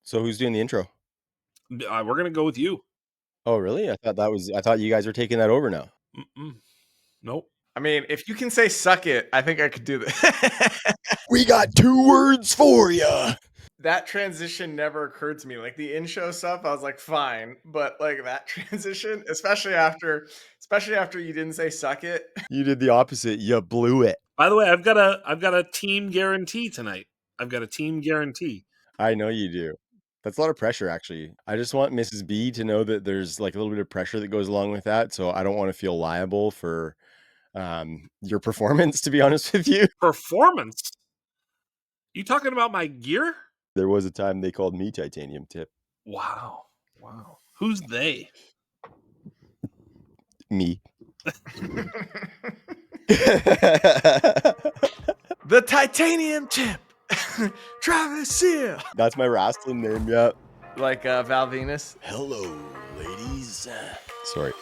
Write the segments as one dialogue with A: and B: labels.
A: So who's doing the intro?
B: We're gonna go with you.
A: Oh, really? I thought you guys were taking that over now.
B: Nope.
C: I mean, if you can say "suck it," I think I could do that.
A: We got 2 words for you.
C: That transition never occurred to me. Like the in-show stuff, I was like, fine, but like that transition, especially after you didn't say "suck it."
A: You did the opposite. You blew it.
B: By the way, I've got a team guarantee tonight. I've got a team guarantee.
A: I know you do. That's a lot of pressure, actually. I just want Mrs. B to know that there's like a little bit of pressure that goes along with that. So I don't want to feel liable for your performance, to be honest with you.
B: Performance? You talking about my gear?
A: There was a time they called me Titanium Tip.
B: Wow. Who's they?
A: Me.
C: The Titanium Tip. Travis here.
A: That's my wrestling name, yeah.
C: Like Val Venus.
A: Hello, ladies. Sorry.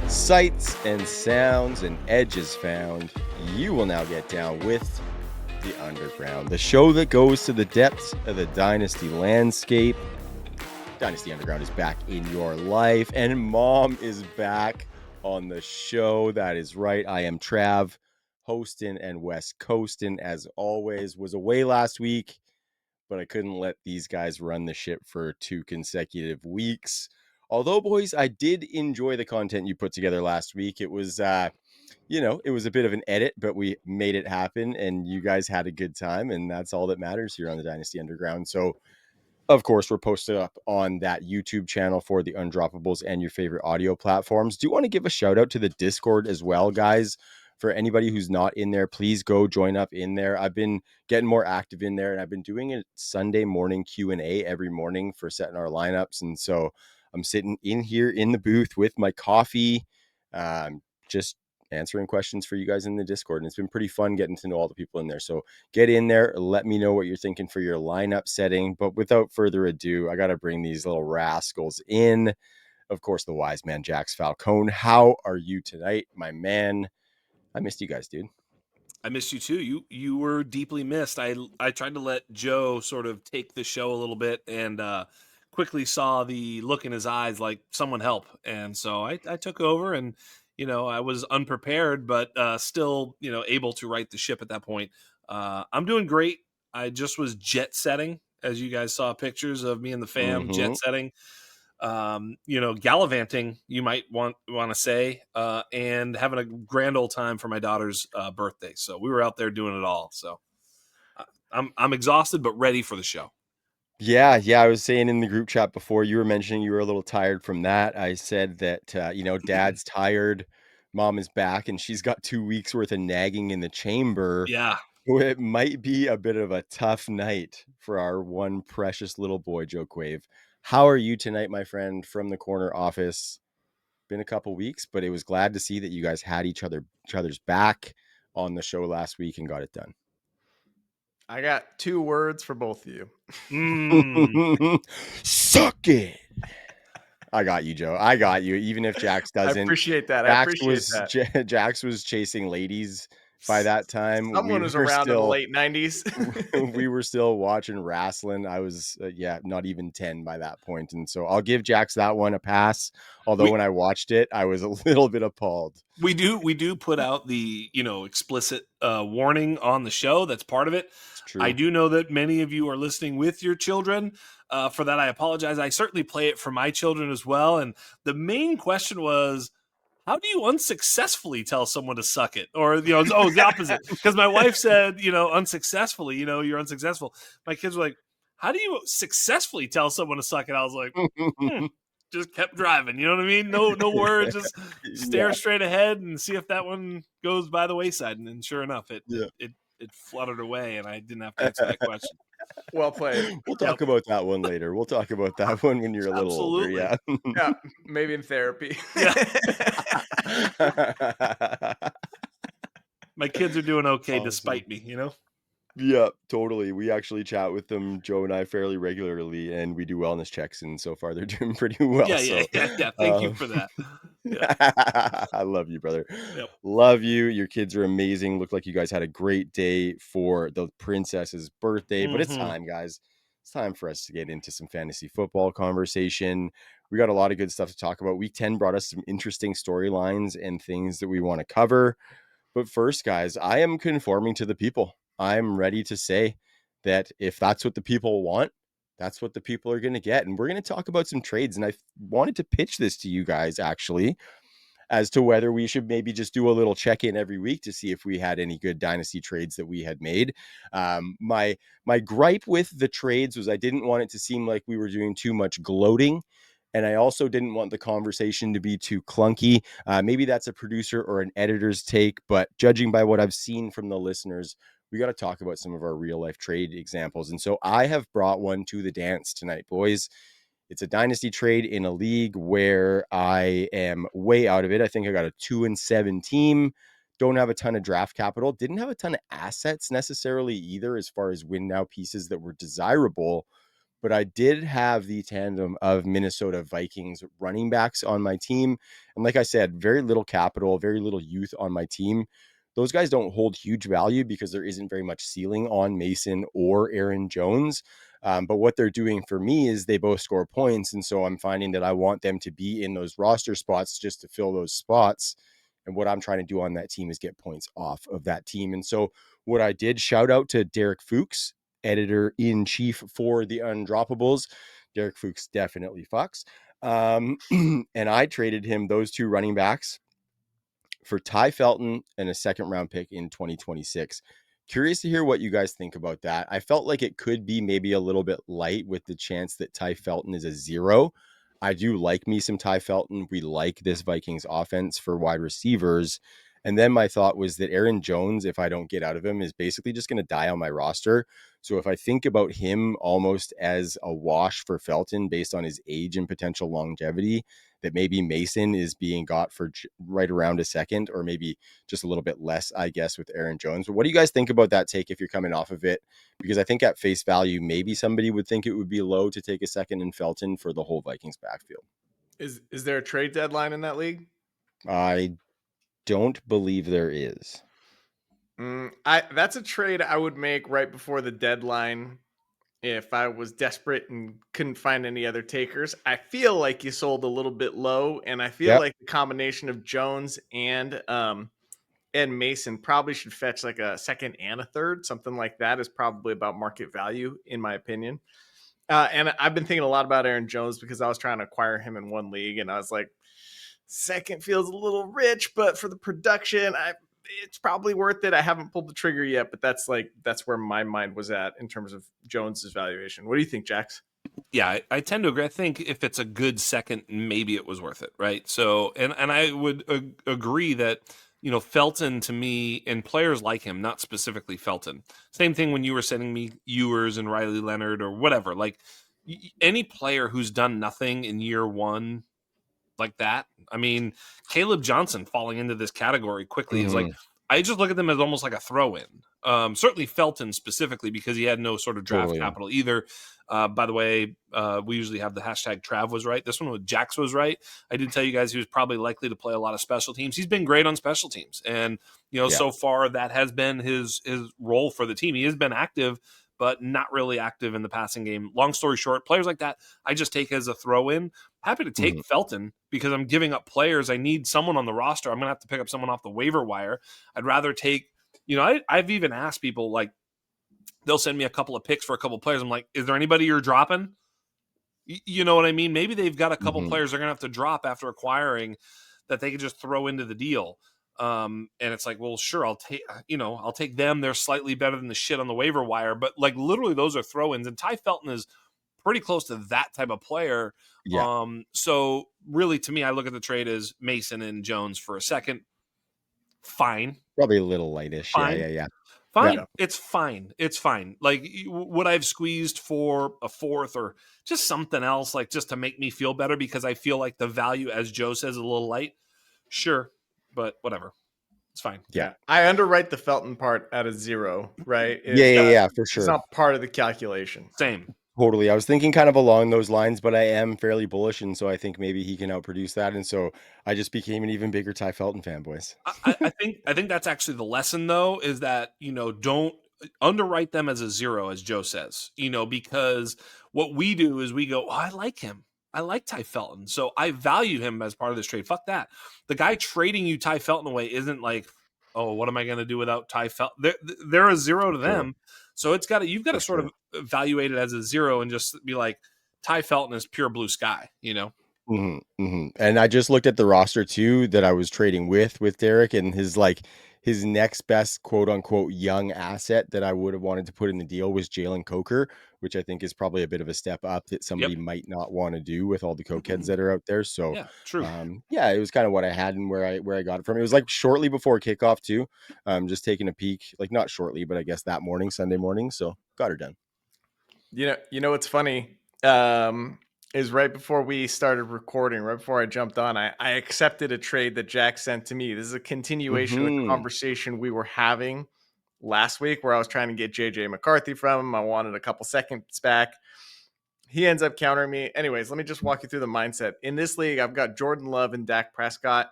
A: Sights and sounds and edges found. You will now get down with the Underground, the show that goes to the depths of the Dynasty landscape. Dynasty Underground is back in your life, and Mom is back on the show. That is right. I am Trav, hosting and West Coasting as always. Was away last week, but I couldn't let these guys run the ship for 2 consecutive weeks. Although, boys, I did enjoy the content you put together last week. It was, it was a bit of an edit, but we made it happen, and you guys had a good time, and that's all that matters here on the Dynasty Underground. So, of course, we're posted up on that YouTube channel for the Undroppables and your favorite audio platforms. Do you want to give a shout out to the Discord as well, guys? For anybody who's not in there, please go join up in there. I've been getting more active in there, and I've been doing a Sunday morning Q&A every morning for setting our lineups. And so I'm sitting in here in the booth with my coffee, just answering questions for you guys in the Discord. And it's been pretty fun getting to know all the people in there. So get in there. Let me know what you're thinking for your lineup setting. But without further ado, I got to bring these little rascals in. Of course, the wise man, Jax Falcone. How are you tonight, my man? I missed you guys, dude.
B: I missed you too. You were deeply missed. I tried to let Joe sort of take the show a little bit, and quickly saw the look in his eyes like someone help. And so I took over, and I was unprepared, but still able to right the ship at that point. I'm doing great. I just was jet setting, as you guys saw pictures of me and the fam jet setting. Gallivanting, you might want to say, and having a grand old time for my daughter's birthday. So we were out there doing it all. So I'm exhausted, but ready for the show.
A: Yeah. I was saying in the group chat before, you were mentioning you were a little tired from that. I said that, Dad's tired, Mom is back, and she's got 2 weeks worth of nagging in the chamber.
B: Yeah.
A: It might be a bit of a tough night for our one precious little boy, Joe Quave. How are you tonight, my friend, from the corner office? Been a couple weeks, but it was glad to see that you guys had each other's back on the show last week and got it done.
C: I got 2 words for both of you.
A: Suck it. I got you, Joe. I got you. Even if Jax doesn't.
C: I appreciate that.
A: Jax was chasing ladies by that time.
C: Someone was around in the late 90s.
A: We were still watching wrestling. I was, not even 10 by that point. And so I'll give Jax that one a pass. Although when I watched it, I was a little bit appalled.
B: We do put out the, explicit warning on the show. That's part of it.
A: It's true.
B: I do know that many of you are listening with your children. For that, I apologize. I certainly play it for my children as well. And the main question was, how do you unsuccessfully tell someone to suck it? Or, the opposite. Because my wife said, unsuccessfully, you're unsuccessful. My kids were like, how do you successfully tell someone to suck it? I was like, just kept driving. You know what I mean? No words, just stare straight ahead and see if that one goes by the wayside. And then sure enough, it fluttered away, and I didn't have to answer that question.
C: Well played.
A: We'll talk about that one later. We'll talk about that one when you're a little older. Yeah.
C: Yeah, maybe in therapy.
B: Yeah. My kids are doing okay awesome. Despite me,
A: Yeah, totally. We actually chat with them, Joe and I, fairly regularly, and we do wellness checks, and so far they're doing pretty well.
B: Yeah. Thank you for that.
A: I love you, brother.
B: Yep.
A: Love you. Your kids are amazing. Look like you guys had a great day for the princess's birthday, but it's
B: Mhm.
A: time, guys. It's time for us to get into some fantasy football conversation. We got a lot of good stuff to talk about. Week 10 brought us some interesting storylines and things that we want to cover. But first, guys, I am conforming to the people. I'm ready to say that if that's what the people want, that's what the people are going to get. And we're going to talk about some trades. And I wanted to pitch this to you guys, actually, as to whether we should maybe just do a little check-in every week to see if we had any good dynasty trades that we had made. My gripe with the trades was I didn't want it to seem like we were doing too much gloating. And I also didn't want the conversation to be too clunky. Maybe that's a producer or an editor's take, but judging by what I've seen from the listeners, we got to talk about some of our real life trade examples. And so I have brought one to the dance tonight, boys. It's a dynasty trade in a league where I am way out of it. I think I got a 2-7 team. Don't have a ton of draft capital. Didn't have a ton of assets necessarily either, as far as win now pieces that were desirable. But I did have the tandem of Minnesota Vikings running backs on my team. And like I said, very little capital, very little youth on my team. Those guys don't hold huge value because there isn't very much ceiling on Mason or Aaron Jones. But what they're doing for me is they both score points. And so I'm finding that I want them to be in those roster spots just to fill those spots. And what I'm trying to do on that team is get points off of that team. And so what I did, shout out to Derek Fuchs, editor-in-chief for the Undroppables. Derek Fuchs definitely fucks. And I traded him those two running backs for Ty Felton and a second round pick in 2026. Curious to hear what you guys think about that. I felt like it could be maybe a little bit light with the chance that Ty Felton is a 0. I do like me some Ty Felton. We like this Vikings offense for wide receivers. And then my thought was that Aaron Jones, if I don't get out of him, is basically just going to die on my roster. So if I think about him almost as a wash for Felton based on his age and potential longevity, that maybe Mason is being got for right around a second, or maybe just a little bit less, I guess, with Aaron Jones. But what do you guys think about that take if you're coming off of it? Because I think at face value, maybe somebody would think it would be low to take a second in Felton for the whole Vikings backfield.
C: Is there a trade deadline in that league?
A: I don't believe there is.
C: That's a trade I would make right before the deadline if I was desperate and couldn't find any other takers. I feel like you sold a little bit low, and I feel like the combination of Jones and Mason probably should fetch like a second and a third. Something like that is probably about market value, in my opinion. And I've been thinking a lot about Aaron Jones because I was trying to acquire him in one league, and I was like, second feels a little rich, but for the production, it's probably worth it. I haven't pulled the trigger yet, but that's where my mind was at in terms of Jones's valuation. What do you think, Jax?
B: Yeah, I tend to agree. I think if it's a good second, maybe it was worth it, right? So, and I would agree that, you know, Felton to me and players like him, not specifically Felton. Same thing when you were sending me Ewers and Riley Leonard or whatever. Like any player who's done nothing in year one like that. I mean, Caleb Johnson falling into this category quickly is like, I just look at them as almost like a throw-in. Certainly Felton specifically because he had no sort of draft capital either. By the way, we usually have the hashtag Trav was right. This one with Jax was right. I did tell you guys he was probably likely to play a lot of special teams. He's been great on special teams. And, you know, so far that has been his role for the team. He has been active, but not really active in the passing game. Long story short, players like that, I just take as a throw-in. Happy to take Felton because I'm giving up players. I need someone on the roster. I'm going to have to pick up someone off the waiver wire. I'd rather take, you know, I've even asked people, like, they'll send me a couple of picks for a couple of players. I'm like, is there anybody you're dropping? You know what I mean? Maybe they've got a couple players they're going to have to drop after acquiring that they could just throw into the deal. And it's like, well, sure, I'll take them. They're slightly better than the shit on the waiver wire, but like literally those are throw-ins. And Ty Felton is pretty close to that type of player. So really to me, I look at the trade as Mason and Jones for a second. Fine.
A: Probably a little lightish.
B: Fine.
A: Yeah.
B: Fine.
A: Yeah.
B: It's fine. It's fine. Like, would I've squeezed for a fourth or just something else, like just to make me feel better because I feel like the value, as Joe says, is a little light? Sure. But whatever. It's fine.
C: Yeah. I underwrite the Felton part at a 0, right?
A: Yeah, for sure.
C: It's not part of the calculation.
B: Same.
A: Totally. I was thinking kind of along those lines, but I am fairly bullish, and so I think maybe he can outproduce that. And so I just became an even bigger Ty Felton fan, boys.
B: I think that's actually the lesson though, is that, don't underwrite them as a zero, as Joe says, because what we do is we go, oh, I like him. I like Ty Felton. So I value him as part of this trade. Fuck that. The guy trading you Ty Felton away isn't like, oh, what am I going to do without Ty Felton? They're a zero to
A: Sure.
B: them. So you've got
A: For
B: to sort of
A: sure.
B: evaluate it as a zero and just be like, Ty Felton is pure blue sky.
A: And I just looked at the roster too that I was trading with Derek, and his next best quote unquote young asset that I would have wanted to put in the deal was Jalen Coker, which I think is probably a bit of a step up that
B: Yep.
A: somebody might not want to do with all the cokeheads that are out there. So
B: Yeah, true.
A: yeah, it was kind of what I had and where I got it from. It was like shortly before kickoff too. Just taking a peek, like not shortly, but I guess that morning, Sunday morning. So got her done.
C: What's funny is right before we started recording, right before I jumped on, I accepted a trade that Jack sent to me. This is a continuation of the conversation we were having last week where I was trying to get JJ McCarthy from him. I wanted a couple seconds back. He ends up countering me. Anyways, let me just walk you through the mindset. In this league, I've got Jordan Love and Dak Prescott.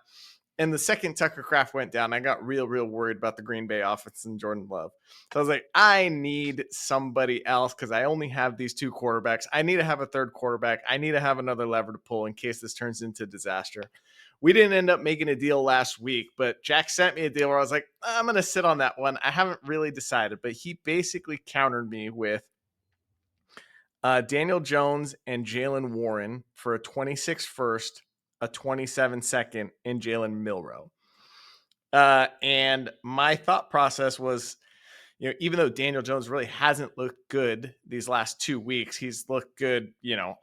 C: And the second Tucker Kraft went down, I got real worried about the Green Bay offense and Jordan Love. So I was like, I need somebody else because I only have these two quarterbacks. I need to have a third quarterback. I need to have another lever to pull in case this turns into disaster. We didn't end up making a deal last week, but Jack sent me a deal where I was like, I'm going to sit on that one. I haven't really decided, but he basically countered me with Daniel Jones and Jalen Warren for a 26 first, a 27 second, and Jalen Milrow. And my thought process was, even though Daniel Jones really hasn't looked good these last 2 weeks, he's looked good,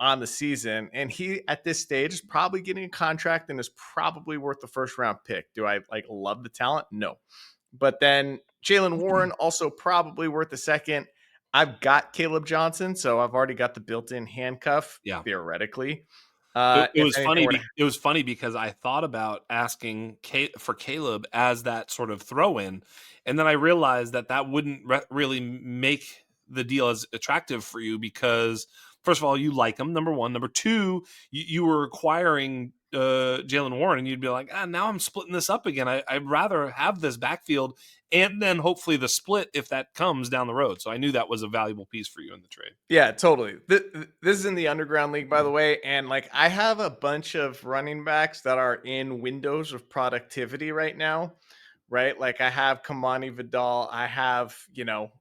C: on the season. And he, at this stage, is probably getting a contract and is probably worth the first round pick. Do I love the talent? No. But then Jalen Warren also probably worth a second. I've got Caleb Johnson, so I've already got the built-in handcuff, theoretically.
B: It was funny because I thought about asking for Caleb as that sort of throw-in, and then I realized that wouldn't really make the deal as attractive for you because, first of all, you like him, number one. Number two, you were acquiring Jalen Warren, and you'd be like, now I'm splitting this up again. I'd rather have this backfield and then hopefully the split if that comes down the road. So I knew that was a valuable piece for you in the trade.
C: Yeah, totally. This is in the underground league, by the way. And I have a bunch of running backs that are in windows of productivity right now, right? Like I have Kamani Vidal. I have,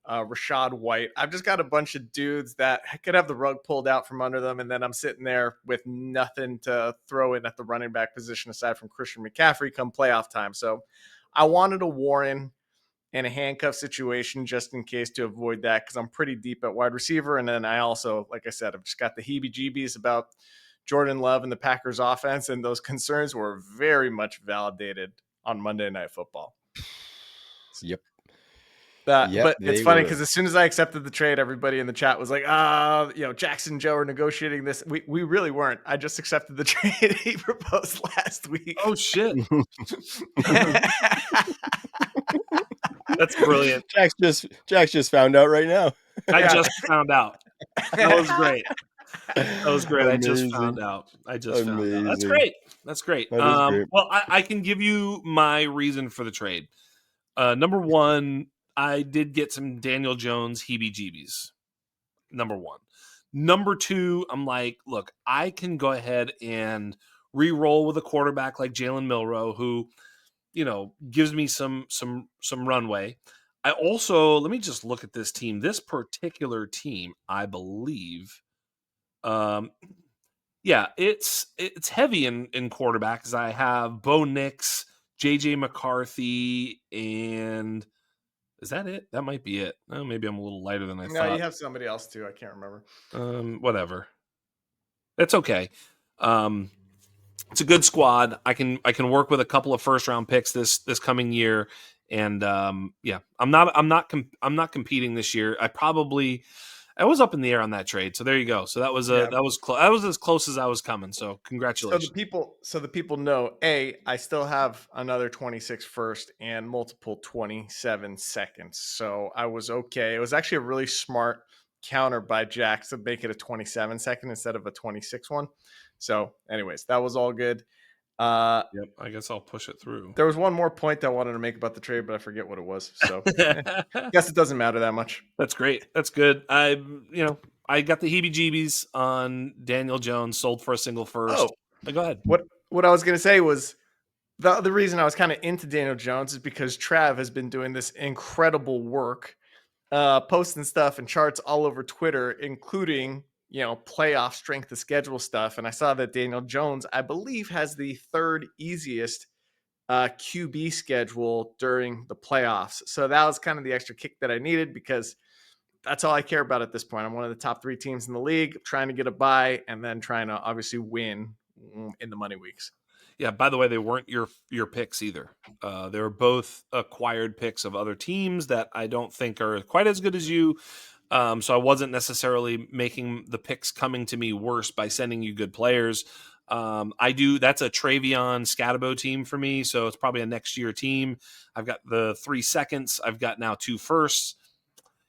C: Rashad White. I've just got a bunch of dudes that could have the rug pulled out from under them. And then I'm sitting there with nothing to throw in at the running back position aside from Christian McCaffrey come playoff time. So I wanted a Warren in a handcuff situation just in case to avoid that because I'm pretty deep at wide receiver. And then I also, like I said, I've just got the heebie-jeebies about Jordan Love and the Packers offense, and those concerns were very much validated on Monday Night Football.
A: Yep.
C: But it's funny because as soon as I accepted the trade, everybody in the chat was like, Jackson and Joe are negotiating this. We really weren't. I just accepted the trade he proposed last week.
B: Oh, shit. That's brilliant.
A: Jack's just found out right now.
B: I just found out. That was great.
A: Amazing.
B: I just found out. That's great. That is great. Well, I can give you my reason for the trade. Number one, I did get some Daniel Jones heebie-jeebies. Number one. Number two, I'm like, look, I can go ahead and re-roll with a quarterback like Jalen Milrow, who gives me some runway. I also, let me just look at this team. This particular team, I believe, it's heavy in quarterbacks. I have Bo Nix, JJ McCarthy, and is that it? That might be it. Oh, maybe I'm a little lighter than I thought.
C: No, you have somebody else too. I can't remember.
B: Whatever. That's okay. It's a good squad. I can work with a couple of first round picks this coming year, and I'm not competing this year. I was up in the air on that trade, so there you go. So that was as close as I was coming. So congratulations.
C: So the people know, I still have another 26 first and multiple 27 seconds. So I was okay. It was actually a really smart counter by Jax to make it a 27-second instead of a 26 one. So, anyways, that was all good.
B: Yep, I guess I'll push it through.
C: There was one more point I wanted to make about the trade, but I forget what it was. So, guess it doesn't matter that much.
B: That's great. That's good. I got the heebie-jeebies on Daniel Jones, sold for a single first. Go ahead.
C: What I was going to say was the reason I was kind of into Daniel Jones is because Trav has been doing this incredible work, posting stuff and charts all over Twitter, including, playoff strength of schedule stuff. And I saw that Daniel Jones, I believe, has the third easiest QB schedule during the playoffs. So that was kind of the extra kick that I needed, because that's all I care about at this point. I'm one of the top 3 teams in the league, trying to get a bye and then trying to obviously win in the money weeks.
B: Yeah, by the way, they weren't your picks either. They were both acquired picks of other teams that I don't think are quite as good as you. So I wasn't necessarily making the picks coming to me worse by sending you good players. That's a Treveyon Scatabo team for me, so it's probably a next year team. I've got the 3 seconds. I've got now 2 firsts.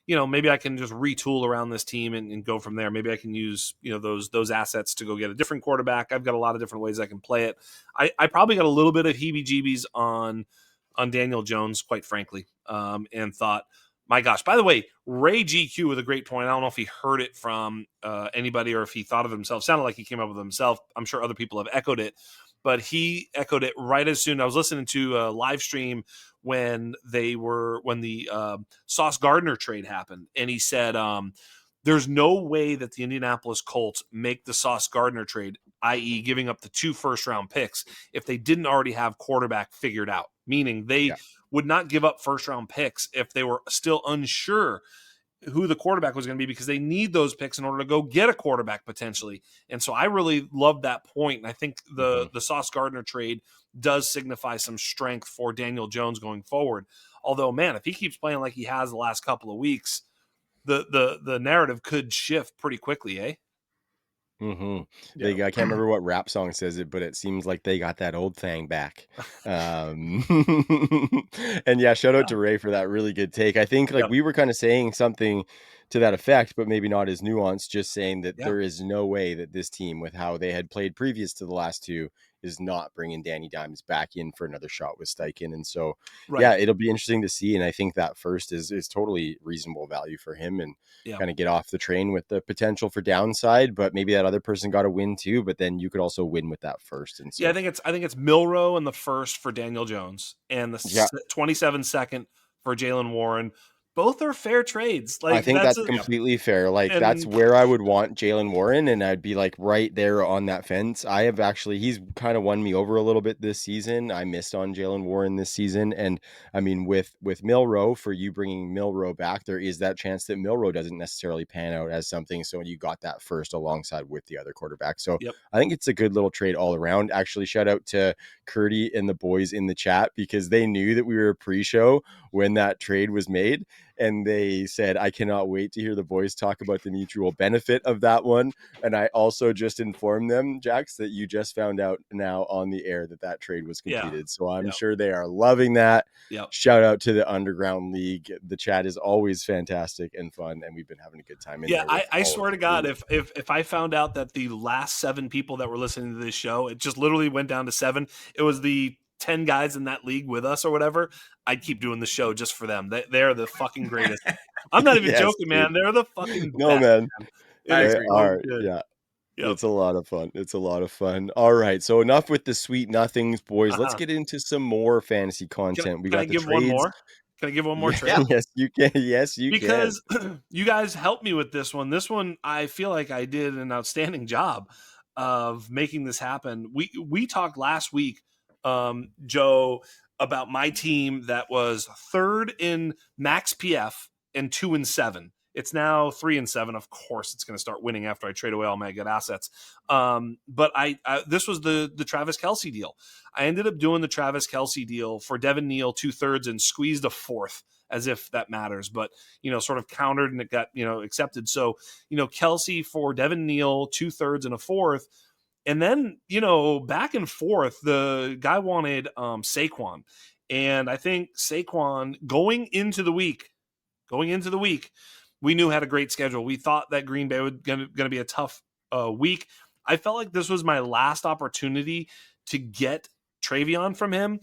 B: Maybe I can just retool around this team and go from there. Maybe I can use, those assets to go get a different quarterback. I've got a lot of different ways I can play it. I probably got a little bit of heebie-jeebies on Daniel Jones, quite frankly, and thought, my gosh. By the way, Ray GQ with a great point. I don't know if he heard it from anybody or if he thought of himself. Sounded like he came up with himself. I'm sure other people have echoed it, but he echoed it right as soon. I was listening to a live stream when the Sauce Gardner trade happened, and he said there's no way that the Indianapolis Colts make the Sauce Gardner trade, i.e. giving up the 2 first-round picks, if they didn't already have quarterback figured out, meaning they would not give up first-round picks if they were still unsure who the quarterback was going to be, because they need those picks in order to go get a quarterback potentially. And so I really love that point. And I think the Sauce Gardner trade does signify some strength for Daniel Jones going forward. Although, man, if he keeps playing like he has the last couple of weeks, the narrative could shift pretty quickly, eh?
A: I can't remember what rap song says it, but it seems like they got that old thing back. And shout out to Ray for that really good take. I think we were kind of saying something to that effect, but maybe not as nuanced, just saying that there is no way that this team, with how they had played previous to the last 2, is not bringing Danny Dimes back in for another shot with Steichen. And so, it'll be interesting to see. And I think that first is totally reasonable value for him, and kind of get off the train with the potential for downside, but maybe that other person got a win too, but then you could also win with that first. And so,
B: I think it's Milroe in the first for Daniel Jones and the 27 second for Jaylen Warren. Both are fair trades.
A: I think that's completely fair. That's where I would want Jaylen Warren, and I'd be right there on that fence. He's kind of won me over a little bit this season. I missed on Jaylen Warren this season. And I mean, with Milroe, for you bringing Milroe back, there is that chance that Milroe doesn't necessarily pan out as something. So you got that first alongside with the other quarterback. So I think it's a good little trade all around. Actually, shout out to Curdy and the boys in the chat, because they knew that we were a pre-show when that trade was made. And they said, I cannot wait to hear the boys talk about the mutual benefit of that one. And I also just informed them, Jax, that you just found out now on the air that trade was completed. So I'm sure they are loving that. Shout out to the Underground League. The chat is always fantastic and fun, and we've been having a good time in there.
B: I swear to God, if I found out that the last 7 people that were listening to this show, it just literally went down to 7. It was the 10 guys in that league with us or whatever, I'd keep doing the show just for them. They're the fucking greatest. I'm not even joking, man. They're the fucking best,
A: man.
B: They
A: are. Yeah. It's a lot of fun. All right. So enough with the sweet nothings, boys. Let's get into some more fantasy content.
B: Can I give one more? Can I give one more trade?
A: Yes, you can. Yes, you
B: can. Because you guys helped me with this one. This one, I feel like I did an outstanding job of making this happen. We talked last week, Joe, about my team that was 3rd in max PF and 2-7. It's now 3-7. Of course, it's going to start winning after I trade away all my good assets. But this was the Travis Kelce deal. I ended up doing the Travis Kelce deal for Devin Neal 2/3 and squeezed a 4th, as if that matters. But sort of countered, and it got accepted. So Kelce for Devin Neal 2/3 and a 4th. And then, back and forth, the guy wanted Saquon. And I think Saquon going into the week we knew had a great schedule. We thought that Green Bay was going to be a tough week. I felt like this was my last opportunity to get Treveyon from him.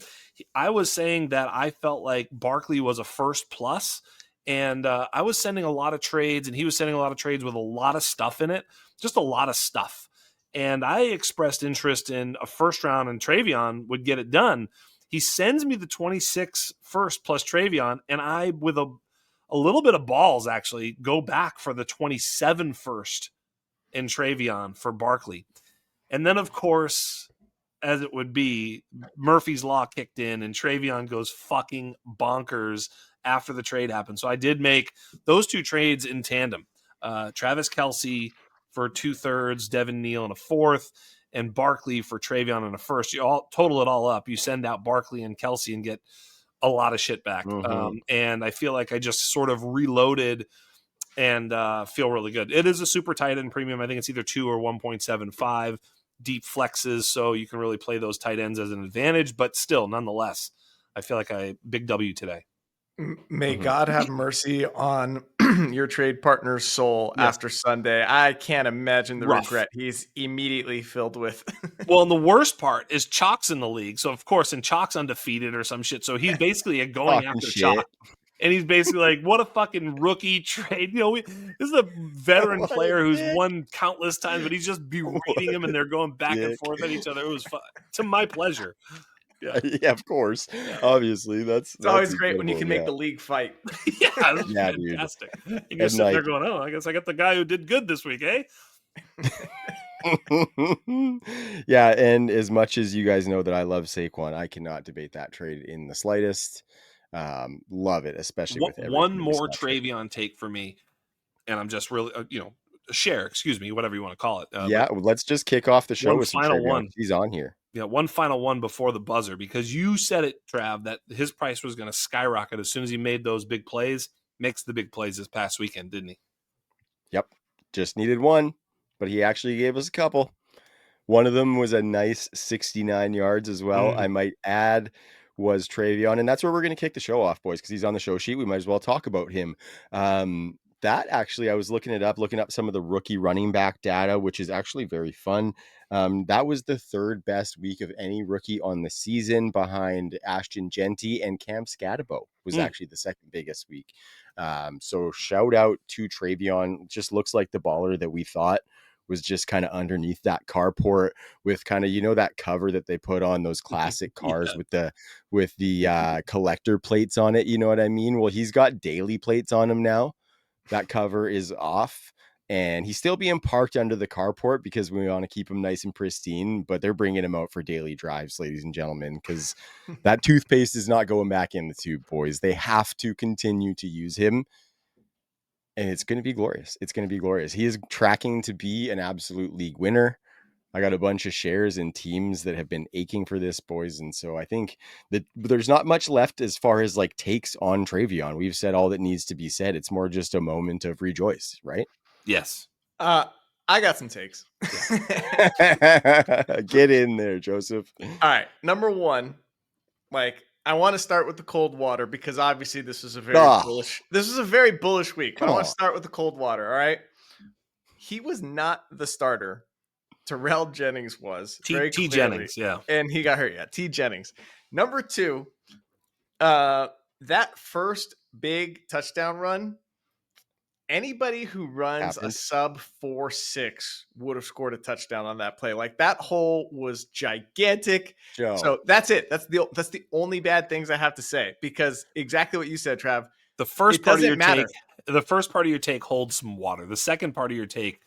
B: I was saying that I felt like Barkley was a first plus, and I was sending a lot of trades, and he was sending a lot of trades with a lot of stuff in it, just a lot of stuff. And I expressed interest in a first round, and Treveyon would get it done. He sends me the 26 first plus Treveyon, and I, with a little bit of balls, actually go back for the 27 first in Treveyon for Barkley. And then, of course, as it would be, Murphy's Law kicked in, and Treveyon goes fucking bonkers after the trade happened. So I did make those two trades in tandem. Travis Kelce for 2/3, Devin Neal in a 4th, and Barkley for Treveyon in a 1st. You all total it all up. You send out Barkley and Kelce and get a lot of shit back. And I feel like I just sort of reloaded and feel really good. It is a super tight end premium. I think it's either 2 or 1.75 deep flexes. So you can really play those tight ends as an advantage, but still, nonetheless, I feel like big W today.
C: May God have mercy on your trade partner's soul after Sunday. I can't imagine the regret he's immediately filled with.
B: Well, and the worst part is Chalk's in the league. So, of course, and Chalk's undefeated or some shit. So he's basically going after Chalk. And he's basically like, what a fucking rookie trade. This is a veteran player who's won countless times, but he's just berating him, and they're going back and forth at each other. It was fun. To my pleasure.
A: Yeah, of course. Yeah. Obviously, that's
C: always great when you can make the league fight.
B: Yeah, fantastic. Dude. You're sitting there going, I guess I got the guy who did good this week, eh?
A: Yeah, and as much as you guys know that I love Saquon, I cannot debate that trade in the slightest. Love it, especially with
B: one more Treveyon take for me, and I'm just really, share, excuse me, whatever you want to call it.
A: Let's just kick off the show with some
B: final
A: Treveyon.
B: one.
A: He's on here.
B: Yeah, one final one before the buzzer, because you said it, Trav, that his price was going to skyrocket as soon as he made those big plays. Makes the big plays this past weekend, didn't he?
A: Yep. Just needed one, but he actually gave us a couple. One of them was a nice 69 yards as well. I might add was Treveyon, and that's where we're going to kick the show off, boys, because he's on the show sheet. We might as well talk about him. That actually, I was looking up some of the rookie running back data, which is actually very fun. That was the 3rd best week of any rookie on the season, behind Ashton Genty, and Cam Scadabo was actually the 2nd biggest week. So shout out to Treveyon. Just looks like the baller that we thought was just kind of underneath that carport with kind of, that cover that they put on those classic cars with the collector plates on it. You know what I mean? Well, he's got daily plates on him now. That cover is off, and he's still being parked under the carport because we want to keep him nice and pristine, but they're bringing him out for daily drives, ladies and gentlemen, because that toothpaste is not going back in the tube, boys. They have to continue to use him, and it's going to be glorious. It's going to be glorious. He is tracking to be an absolute league winner. I got a bunch of shares in teams that have been aching for this, boys. And so I think that there's not much left as far as like takes on Treveyon. We've said all that needs to be said. It's more just a moment of rejoice, right?
B: Yes.
C: I got some takes.
A: Get in there, Joseph.
C: All right. Number one, I want to start with the cold water, because obviously this is a very bullish week. But I want to start with the cold water. All right. He was not the starter. Terrell Jennings was.
B: T. Jennings, yeah.
C: And he got hurt, yeah. T. Jennings. Number 2, that first big touchdown run, anybody who runs a sub 4.6 would have scored a touchdown on that play. Like, that hole was gigantic.
A: Joe.
C: So that's it. That's the only bad things I have to say, because exactly what you said, Trav.
B: The first part of your take holds some water. The second part of your take,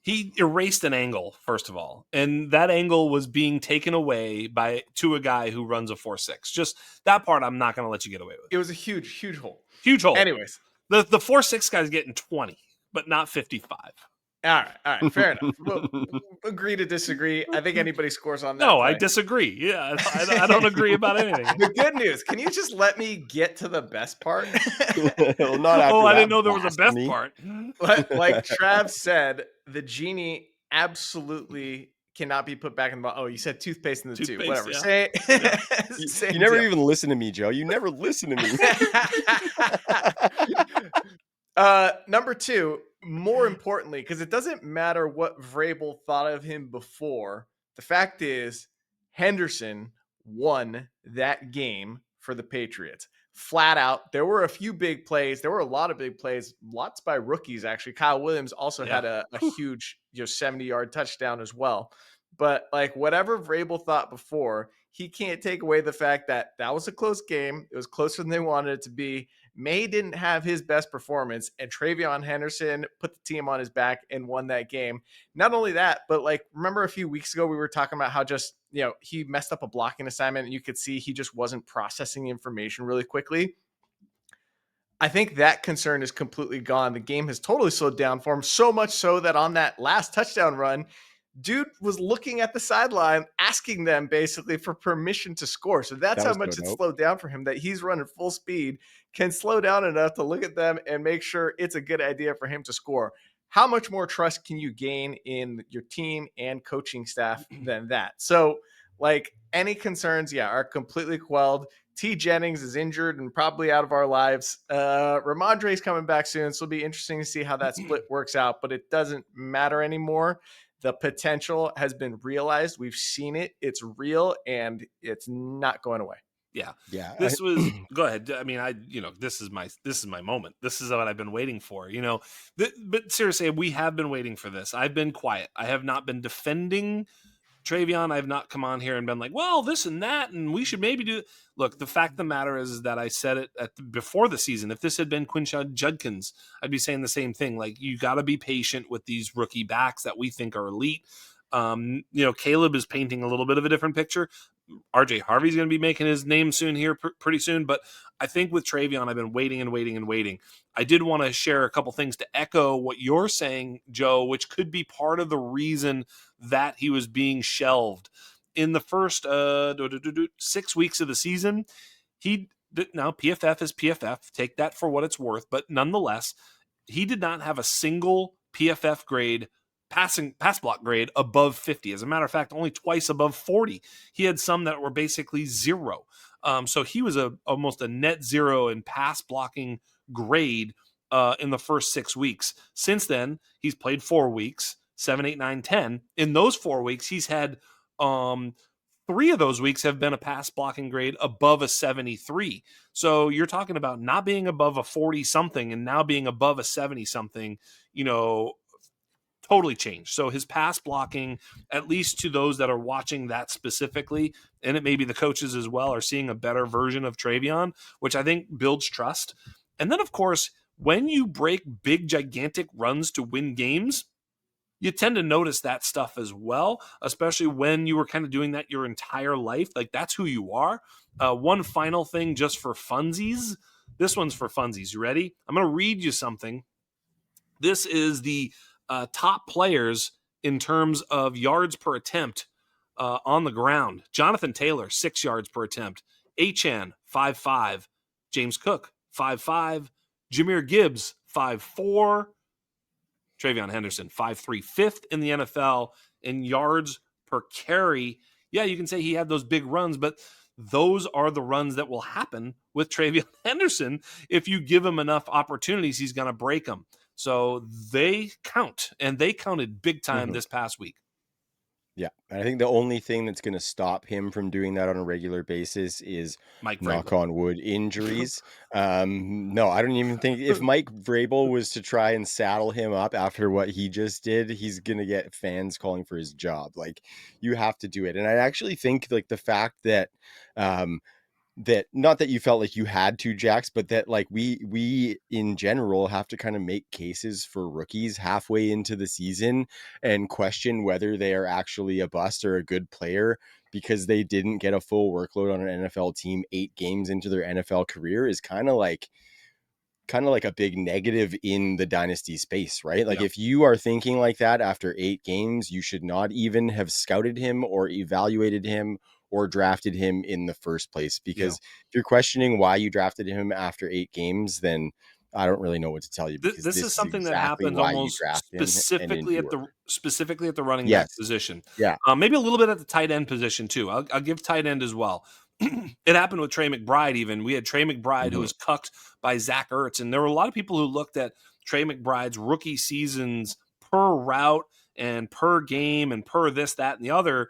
B: he erased an angle, first of all, and that angle was being taken away to a guy who runs a 4.6. Just that part, I'm not going to let you get away with.
C: It was a huge hole.
B: Huge hole.
C: Anyways,
B: the 4.6 guy's getting 20, but not 55.
C: All right, fair enough. We'll agree to disagree. I think anybody scores on that.
B: No, play. I disagree. Yeah, I don't agree about anything.
C: The good news, can you just let me get to the best part?
A: Well,
B: I didn't know there was a best part.
C: Like Trav said, the genie absolutely cannot be put back in the bottle. Oh, you said toothpaste in the tube. Whatever. Yeah. Say
A: you never even listen to me, Joe. You never listen to me.
C: Number two, more importantly, because it doesn't matter what Vrabel thought of him before. The fact is, Henderson won that game for the Patriots. Flat out. There were a few big plays. There were a lot of big plays, lots by rookies, actually. Kyle Williams also had a huge 70-yard touchdown as well. But like whatever Vrabel thought before, he can't take away the fact that that was a close game. It was closer than they wanted it to be. May didn't have his best performance, and Treveyon Henderson put the team on his back and won that game. Not only that, but like, remember a few weeks ago, we were talking about how just, he messed up a blocking assignment and you could see he just wasn't processing information really quickly. I think that concern is completely gone. The game has totally slowed down for him, so much so that on that last touchdown run, dude was looking at the sideline, asking them basically for permission to score. So that's how much it's slowed down for him, that he's running full speed, can slow down enough to look at them and make sure it's a good idea for him to score. How much more trust can you gain in your team and coaching staff than that? So like any concerns, are completely quelled. T. Jennings is injured and probably out of our lives. Ramondre's coming back soon, so it'll be interesting to see how that split works out, but it doesn't matter anymore. The potential has been realized. We've seen it. It's real, and it's not going away.
B: Yeah. This was go ahead. I mean, this is my moment. This is what I've been waiting for. But seriously, we have been waiting for this. I've been quiet. I have not been defending Treveyon. I've not come on here and been like, well, this and that, and we should maybe do. Look, the fact of the matter is that I said it before the season. If this had been Quinshad Judkins, I'd be saying the same thing. Like, you got to be patient with these rookie backs that we think are elite. Caleb is painting a little bit of a different picture. RJ Harvey's going to be making his name soon here, pretty soon. But I think with Treveyon, I've been waiting and waiting and waiting. I did want to share a couple things to echo what you're saying, Joe, which could be part of the reason that he was being shelved. In the first 6 weeks of the season, now PFF is PFF. Take that for what it's worth. But nonetheless, he did not have a single PFF grade pass block grade above 50. As a matter of fact, only twice above 40. He had some that were basically zero. So he was almost a net zero in pass blocking grade in the first 6 weeks. Since then, he's played 4 weeks, 7, 8, 9, 10. In those 4 weeks, he's had 3 of those weeks have been a pass blocking grade above a 73. So you're talking about not being above a 40 something and now being above a 70 something, totally changed. So his pass blocking, at least to those that are watching that specifically, and it may be the coaches as well, are seeing a better version of Treveyon, which I think builds trust. And then, of course, when you break big, gigantic runs to win games, you tend to notice that stuff as well, especially when you were kind of doing that your entire life. Like, that's who you are. One final thing just for funsies. This one's for funsies. You ready? I'm going to read you something. This is the top players in terms of yards per attempt on the ground. Jonathan Taylor, 6 yards per attempt. Achane, 5.5. James Cook, 5.5. Jahmyr Gibbs, 5.4. Treveyon Henderson, 5.3. Fifth in the NFL in yards per carry. Yeah, you can say he had those big runs, but those are the runs that will happen with Treveyon Henderson. If you give him enough opportunities, he's going to break them. So they count, and they counted big time this past week.
A: Yeah, I think the only thing that's going to stop him from doing that on a regular basis is
B: Mike
A: knock
B: Vrabel.
A: on wood injuries. No, I don't even think if Mike Vrabel was to try and saddle him up after what he just did, he's going to get fans calling for his job. Like, you have to do it. And I actually think like the fact that that not that you felt like you had to, Jax, but that like we in general have to kind of make cases for rookies halfway into the season and question whether they are actually a bust or a good player because they didn't get a full workload on an NFL team 8 games into their NFL career is kind of like a big negative in the dynasty space, right? Like, if you are thinking like that after 8 games, you should not even have scouted him or evaluated him or drafted him in the first place, because if you're questioning why you drafted him after 8 games, then I don't really know what to tell you.
B: Because this is something that happens almost specifically at the running back position.
A: Yeah.
B: Maybe a little bit at the tight end position too. I'll give tight end as well. it happened with Trey McBride. Even we had Trey McBride who was cucked by Zach Ertz, and there were a lot of people who looked at Trey McBride's rookie seasons per route and per game and per this, that, and the other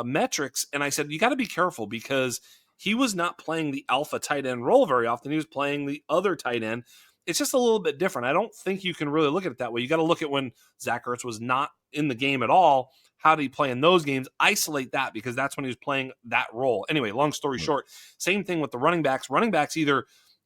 B: metrics. And I said, you got to be careful because he was not playing the alpha tight end role very often. He was playing the other tight end. It's just a little bit different. I don't think you can really look at it that way. You got to look at when Zach Ertz was not in the game at all. How did he play in those games? Isolate that because that's when he was playing that role. Anyway, long story short, same thing with the running backs. Running backs either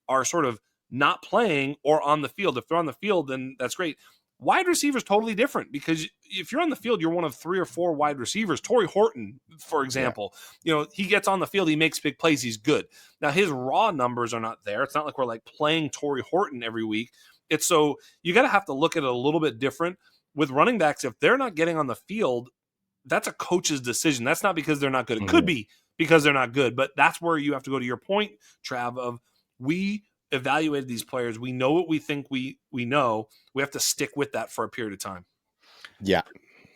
B: are sort of not playing or on the field. If they're on the field, then that's great. Wide receivers totally different because if you're on the field, you're one of 3 or 4 wide receivers. Torrey Horton, for example, he gets on the field, he makes big plays, he's good. Now his raw numbers are not there. It's not like we're like playing Torrey Horton every week. It's so you got to have to look at it a little bit different with running backs. If they're not getting on the field, that's a coach's decision. That's not because they're not good. It could be because they're not good, but that's where you have to go to your point, Trav, of we evaluated these players. We know what we think we know. We have to stick with that for a period of time.
A: Yeah.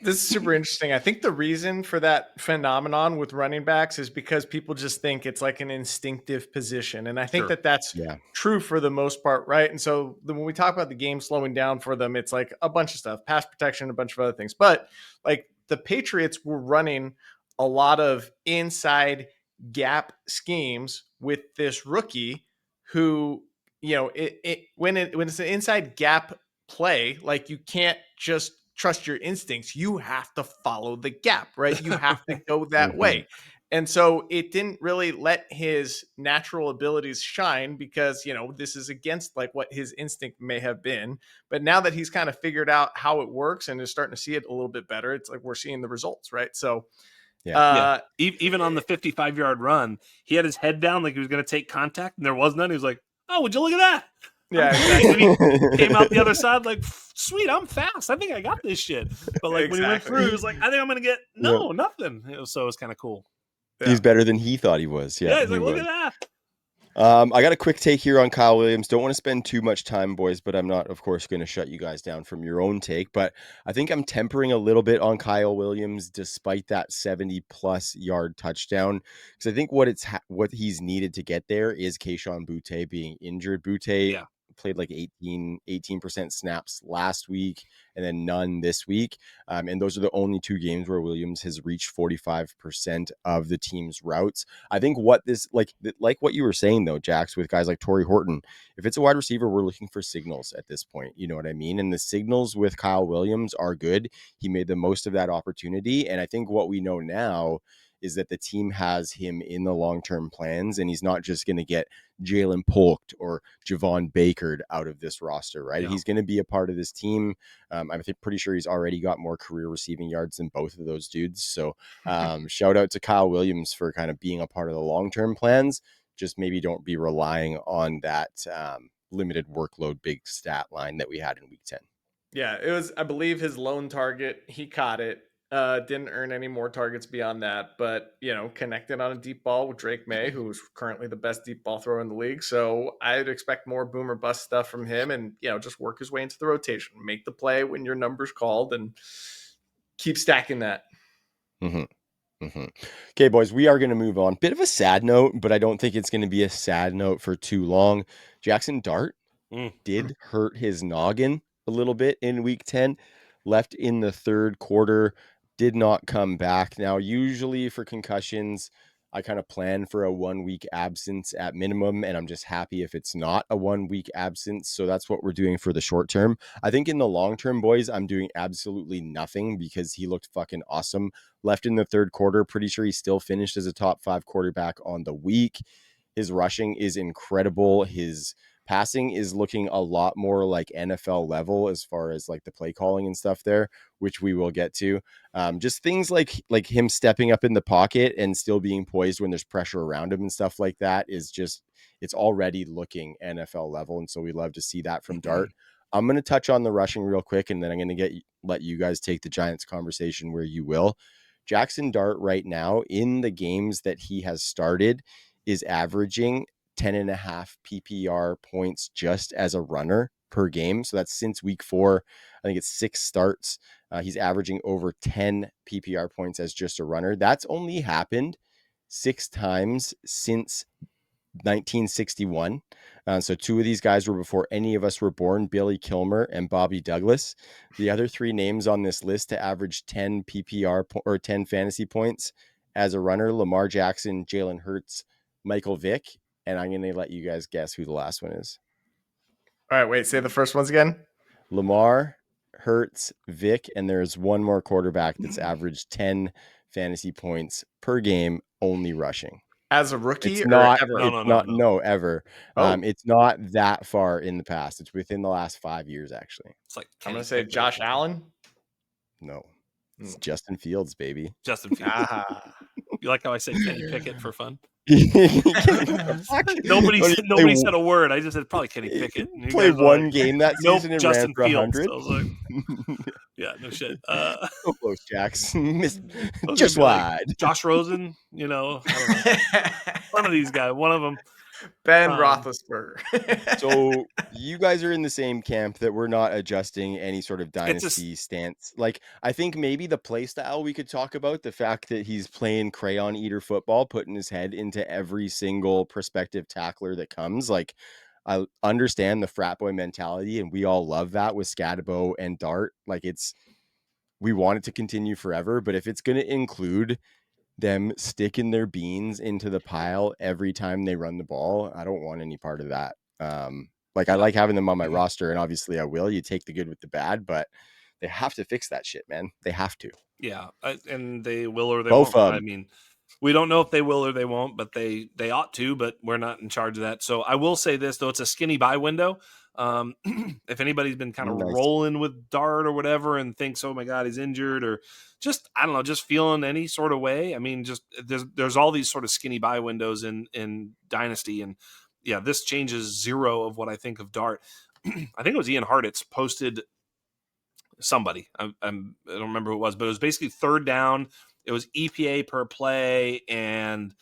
C: This is super interesting. I think the reason for that phenomenon with running backs is because people just think it's like an instinctive position. And I think that's true for the most part, right? And so when we talk about the game slowing down for them, it's like a bunch of stuff, pass protection, a bunch of other things. But like the Patriots were running a lot of inside gap schemes with this rookie who, when it's an inside gap play, like you can't just trust your instincts. You have to follow the gap, right? You have to go that way. And so it didn't really let his natural abilities shine because, this is against like what his instinct may have been. But now that he's kind of figured out how it works and is starting to see it a little bit better, it's like we're seeing the results, right? So
B: even on the 55-yard run, he had his head down like he was going to take contact and there was none. He was like, oh, would you look at that?
C: Yeah, exactly.
B: When he came out the other side, like, sweet, I'm fast. I think I got this shit. But like when he went through, he was like, I think I'm going to get nothing. So it was kind of cool.
A: Yeah. He's better than he thought he was.
B: Yeah, he's like, look at that.
A: I got a quick take here on Kyle Williams. Don't want to spend too much time, boys, but I'm not, of course, going to shut you guys down from your own take. But I think I'm tempering a little bit on Kyle Williams despite that 70-plus yard touchdown. Because I think what he's needed to get there is Kayshon Boutte being injured. Boutte played like 18% snaps last week and then none this week. And those are the only 2 games where Williams has reached 45% of the team's routes. I think what this, like what you were saying though, Jax, with guys like Torrey Horton, if it's a wide receiver, we're looking for signals at this point. You know what I mean? And the signals with Kyle Williams are good. He made the most of that opportunity. And I think what we know now is that the team has him in the long-term plans and he's not just going to get Jalen Polk or Javon Baker out of this roster, right? Yeah. He's going to be a part of this team. I'm pretty sure he's already got more career receiving yards than both of those dudes. So shout out to Kyle Williams for kind of being a part of the long-term plans. Just maybe don't be relying on that limited workload, big stat line that we had in week 10.
C: Yeah, it was, I believe, his lone target. He caught it. Didn't earn any more targets beyond that, but connected on a deep ball with Drake May, who's currently the best deep ball thrower in the league. So I'd expect more boom or bust stuff from him, and just work his way into the rotation, make the play when your number's called, and keep stacking that.
A: Okay, boys, we are going to move on. Bit of a sad note, but I don't think it's going to be a sad note for too long. Jaxson Dart did hurt his noggin a little bit in week 10, left in the third quarter. Did not come back. Now, usually for concussions, I kind of plan for a 1-week absence at minimum, and I'm just happy if it's not a 1-week absence. So that's what we're doing for the short term. I think in the long term, boys, I'm doing absolutely nothing because he looked fucking awesome. Left in the third quarter. Pretty sure he still finished as a top 5 quarterback on the week. His rushing is incredible. His passing is looking a lot more like NFL level as far as like the play calling and stuff there, which we will get to. Just things like him stepping up in the pocket and still being poised when there's pressure around him and stuff like that is just, it's already looking NFL level. And so we love to see that from Dart. I'm going to touch on the rushing real quick, and then I'm going to let you guys take the Giants conversation where you will. Jaxson Dart right now in the games that he has started is averaging 10.5 PPR points just as a runner per game. So that's since week 4. I think it's 6 starts. He's averaging over 10 PPR points as just a runner. That's only happened 6 times since 1961. So 2 of these guys were before any of us were born, Billy Kilmer and Bobby Douglas. The other 3 names on this list to average 10 PPR or 10 fantasy points as a runner: Lamar Jackson, Jalen Hurts, Michael Vick. And I'm going to let you guys guess who the last one is.
C: All right, wait, say the first ones again.
A: Lamar, Hurts, Vick, and there's one more quarterback that's averaged 10 fantasy points per game, only rushing.
C: As a rookie
A: It's
C: or
A: not,
C: ever?
B: No.
A: Ever.
C: Oh.
A: It's not that far in the past. It's within the last 5 years, actually.
B: It's like
C: I'm going to say Josh Allen.
A: No, it's Justin Fields, baby.
B: Justin Fields.
C: Ah.
B: You like how I said Kenny Pickett for fun?
A: Fuck?
B: Nobody said a word. I just said probably Kenny Pickett.
A: He played one game that season and
B: Justin
A: ran for
B: Fields.
A: 100.
B: I was like, yeah, no shit.
A: So close, Jackson.
B: Those
A: Just
B: would be like
A: wide.
B: Josh Rosen, I don't know. One of these guys, one of them.
C: Ben Roethlisberger.
A: So you guys are in the same camp that we're not adjusting any sort of dynasty stance. Like, I think maybe the play style we could talk about, the fact that he's playing crayon eater football, putting his head into every single prospective tackler that comes. Like, I understand the frat boy mentality, and we all love that with Scatabo and Dart. Like, we want it to continue forever, but if it's going to include them sticking their beans into the pile every time they run the ball, I don't want any part of that. I like having them on my roster, and obviously I will. You take the good with the bad, but they have to fix that shit, man. They have to.
B: Yeah, and they will or they
A: Both
B: won't.
A: of them.
B: I mean, we don't know if they will or they won't, but they ought to, but we're not in charge of that. So I will say this, though, it's a skinny buy window. If anybody's been kind of rolling with Dart or whatever and thinks, oh my God, he's injured, or just, I don't know, just feeling any sort of way. I mean, just there's all these sort of skinny buy windows in Dynasty. And yeah, this changes zero of what I think of Dart. I think it was Ian Hartitz posted somebody. I don't remember who it was, but it was basically third down. It was EPA per play, and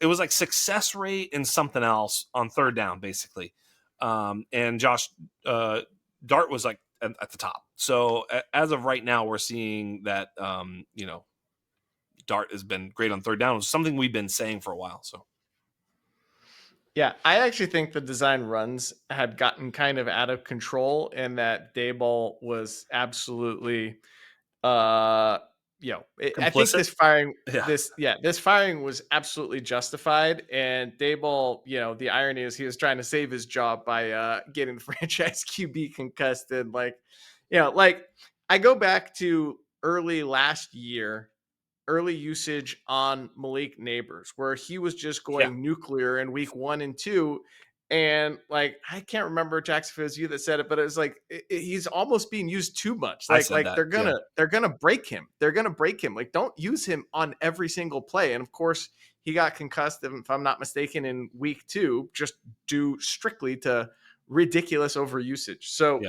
B: it was like success rate and something else on third down, basically. And Josh Dart was like at the top. So as of right now, we're seeing that Dart has been great on third down. It was something we've been saying for a while. So
C: yeah, I actually think the design runs had gotten kind of out of control, and that Daboll was absolutely I think this firing was absolutely justified. And Daboll, the irony is he was trying to save his job by getting the franchise QB concussed. And I go back to early last year, early usage on Malik Neighbors, where he was just going nuclear in week 1 and 2. And I can't remember, Jackson, if it was you that said it, but it was like he's almost being used too much. They're gonna break him. They're gonna break him. Like, don't use him on every single play. And of course, he got concussed, if I'm not mistaken, in week 2, just due strictly to ridiculous overusage. So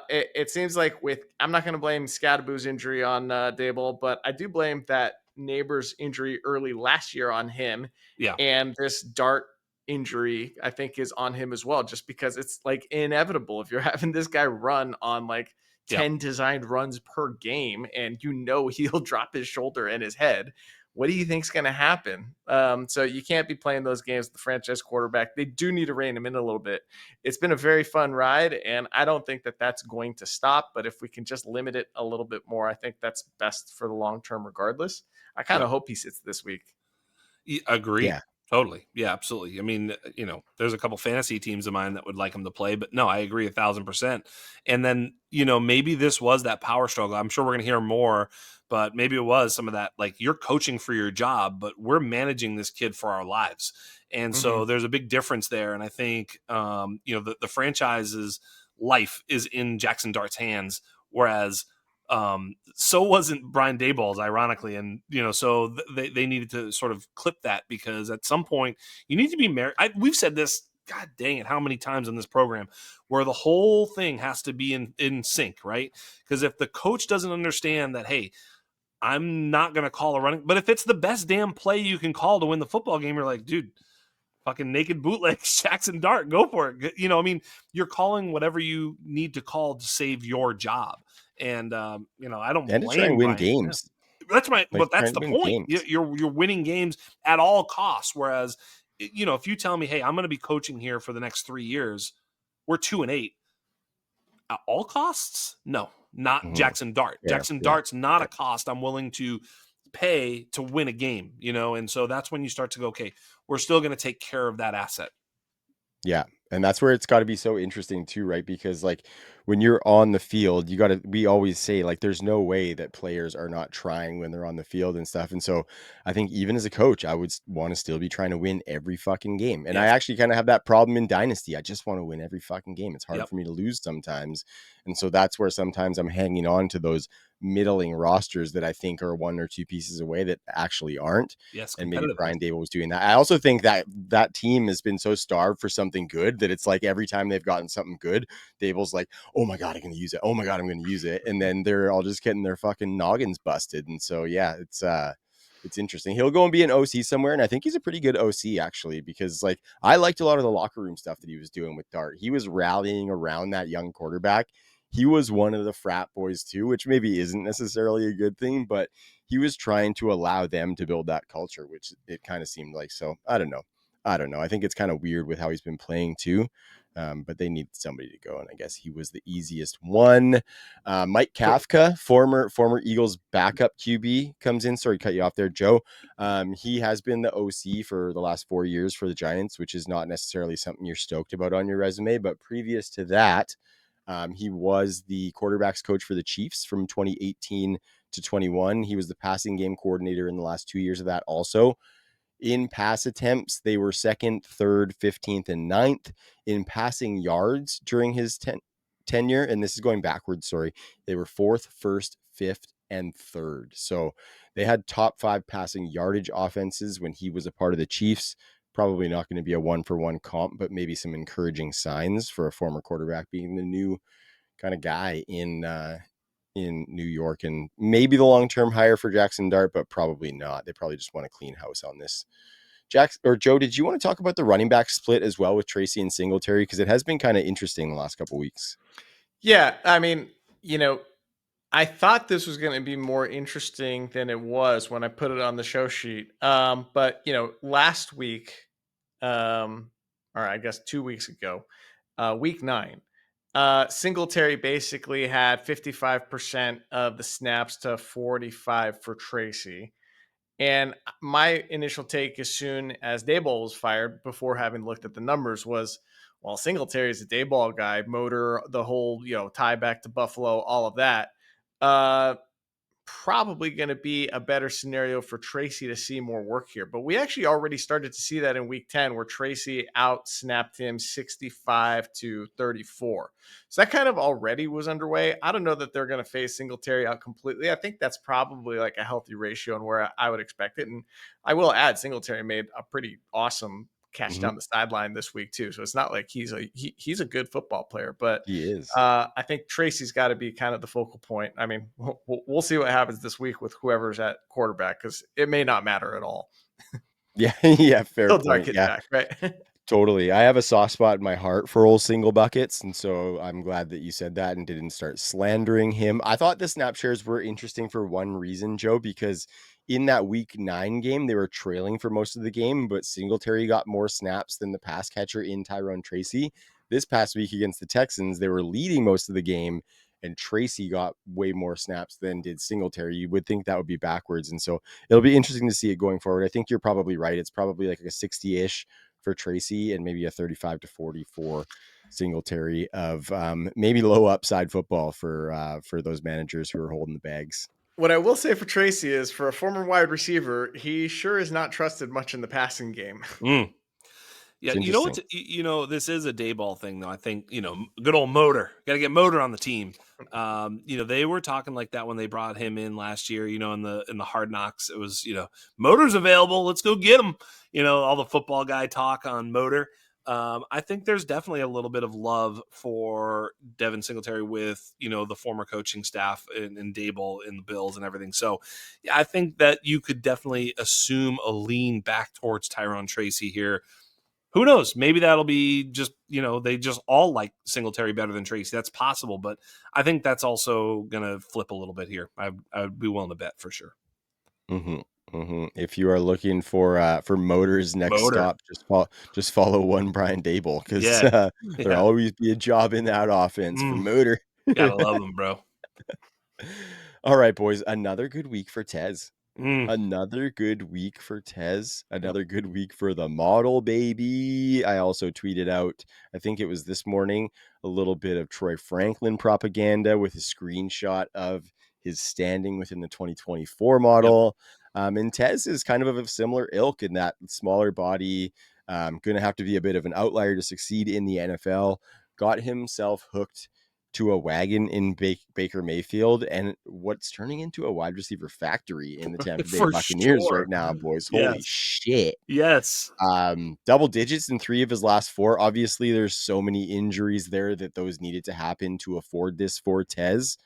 C: it seems like I'm not going to blame Scadabu's injury on Daboll, but I do blame that Neighbors injury early last year on him.
B: Yeah,
C: and this Dart injury, I think, is on him as well, just because it's like inevitable if you're having this guy run on 10 designed runs per game, and he'll drop his shoulder and his head. What do you think's going to happen? So you can't be playing those games with the franchise quarterback. They do need to rein him in a little bit. It's been a very fun ride, and I don't think that that's going to stop. But if we can just limit it a little bit more, I think that's best for the long term regardless. I kind of hope he sits this week.
B: Agree.
A: Yeah.
B: Totally. Yeah, absolutely. I mean, there's a couple fantasy teams of mine that would like him to play, but no, I agree 1,000%. And then, maybe this was that power struggle. I'm sure we're going to hear more, but maybe it was some of that, like, you're coaching for your job, but we're managing this kid for our lives. And so there's a big difference there. And I think, the franchise's life is in Jaxson Dart's hands, whereas so wasn't Brian Daboll's, ironically. And, so they needed to sort of clip that, because at some point you need to be married. We've said this, God dang it, how many times in this program, where the whole thing has to be in sync, right? Because if the coach doesn't understand that, hey, I'm not going to call a running, but if it's the best damn play you can call to win the football game, you're like, dude, fucking naked bootleg Jaxson Dart, go for it. You're calling whatever you need to call to save your job. And I don't blame
A: try and win
B: Brian.
A: games.
B: but that's
A: trying
B: the
A: to win
B: point.
A: games.
B: You're winning games at all costs. Whereas, if you tell me, hey, I'm going to be coaching here for the next 3 years, we're 2-8 at all costs. No, not
A: Mhm.
B: Jaxson Dart.
A: Yeah,
B: Jaxson
A: yeah,
B: Dart's not
A: yeah.
B: a cost I'm willing to pay to win a game, and so that's when you start to go, okay, we're still going to take care of that asset.
A: Yeah. And that's where it's got to be so interesting too, right? Because like when you're on the field, we always say like there's no way that players are not trying when they're on the field and stuff. And so I think even as a coach, I would want to still be trying to win every fucking game. And I
B: Yes.
A: actually kind of have that problem in Dynasty. I just want to win every fucking game. It's hard
B: Yep.
A: for me to lose sometimes. And so that's where sometimes I'm hanging on to those middling rosters that I think are one or two pieces away that actually aren't.
B: Yes.
A: And maybe
B: Competitively.
A: Brian Daboll was doing that. I also think that that team has been so starved for something good that it's like every time they've gotten something good, Daboll's like, oh my God, I'm going to use it. Oh my God, I'm going to use it. And then they're all just getting their fucking noggins busted. And so, yeah, it's interesting. He'll go and be an OC somewhere. And I think he's a pretty good OC actually, because like I liked a lot of the locker room stuff that he was doing with Dart. He was rallying around that young quarterback. He was one of the frat boys too, which maybe isn't necessarily a good thing, but he was trying to allow them to build that culture, which it kind of seemed like. So I don't know. I think it's kind of weird with how he's been playing too. But they need somebody to go, and I guess he was the easiest one. Mike Kafka, former Eagles backup QB, comes in. Sorry, cut you off there, Joe. He has been the OC for the last 4 years for the Giants, which is not necessarily something you're stoked about on your resume. But previous to that, he was the quarterbacks coach for the Chiefs from 2018 to 21. He was the passing game coordinator in the last 2 years of that also. In pass attempts, they were second, third, 15th, and 9th. In passing yards during his tenure, and this is going backwards, sorry, they were fourth, first, fifth, and third. So they had top 5 passing yardage offenses when he was a part of the Chiefs. Probably not going to be a one-for-one comp, but maybe some encouraging signs for a former quarterback being the new kind of guy in New York, and maybe the long-term hire for Jaxson Dart, but probably not. They probably just want to clean house on this. Joe, did you want to talk about the running back split as well with Tracy and Singletary? Because it has been kind of interesting the last couple of weeks.
C: Yeah, I mean, I thought this was going to be more interesting than it was when I put it on the show sheet. But last week, or I guess 2 weeks ago, week 9, Singletary basically had 55% of the snaps to 45 for Tracy. And my initial take, as soon as Daboll was fired, before having looked at the numbers, was, well, Singletary is a Daboll guy, motor, the whole, tie back to Buffalo, all of that. Probably going to be a better scenario for Tracy to see more work here. But we actually already started to see that in week 10, where Tracy out snapped him 65 to 34. So that kind of already was underway. I don't know that they're going to phase Singletary out completely. I think that's probably like a healthy ratio and where I would expect it. And I will add, Singletary made a pretty awesome catch
A: Mm-hmm.
C: down the sideline this week too. So it's not like he's a good football player, but
A: He is.
C: I think Tracy's got to be kind of the focal point. I mean, we'll see what happens this week with whoever's at quarterback, because it may not matter at all.
A: Yeah, yeah, fair
C: Still Dart
A: point.
C: gets
A: Yeah.
C: back, right?
A: Totally. I have a soft spot in my heart for old single buckets. And so I'm glad that you said that and didn't start slandering him. I thought the snap shares were interesting for one reason, Joe, because in that week 9 game, they were trailing for most of the game, but Singletary got more snaps than the pass catcher in Tyrone Tracy. This past week against the Texans, they were leading most of the game, and Tracy got way more snaps than did Singletary. You would think that would be backwards. And so it'll be interesting to see it going forward. I think you're probably right. It's probably like a 60-ish for Tracy and maybe a 35 to 40 for Singletary of maybe low upside football for those managers who are holding the bags.
C: What I will say for Tracy is, for a former wide receiver, he sure is not trusted much in the passing game.
B: Yeah,
A: It's interesting.
B: this is a Daboll thing, though. I think, good old motor. Got to get motor on the team. They were talking like that when they brought him in last year, in the Hard Knocks. It was, motor's available. Let's go get him. All the football guy talk on motor. I think there's definitely a little bit of love for Devin Singletary with, the former coaching staff and Daboll in the Bills and everything. So yeah, I think that you could definitely assume a lean back towards Tyrone Tracy here. Who knows? Maybe that'll be just, they just all like Singletary better than Tracy. That's possible, but I think that's also going to flip a little bit here. I would be willing to bet for sure.
A: If you are looking for Motor's next
B: Motor.
A: stop, just follow one Brian Daboll, because
B: Yeah.
A: there'll
B: Yeah.
A: always be a job in that offense for Motor.
B: Gotta love him, bro.
A: All right, boys. Another good week for Tez.
B: Mm.
A: Another good week for Tez. Another good week for the model, baby. I also tweeted out, I think it was this morning, a little bit of Troy Franklin propaganda with a screenshot of his standing within the 2024 model. And Tez is kind of a similar ilk in that smaller body, going to have to be a bit of an outlier to succeed in the NFL. Got himself hooked to a wagon in Baker Mayfield, and what's turning into a wide receiver factory in the Tampa Bay
B: For
A: Buccaneers
B: sure.
A: right now, boys. Holy
B: Yes.
A: shit.
B: Yes.
A: Double digits in 3 of his last 4. Obviously, there's so many injuries there that those needed to happen to afford this for Tez.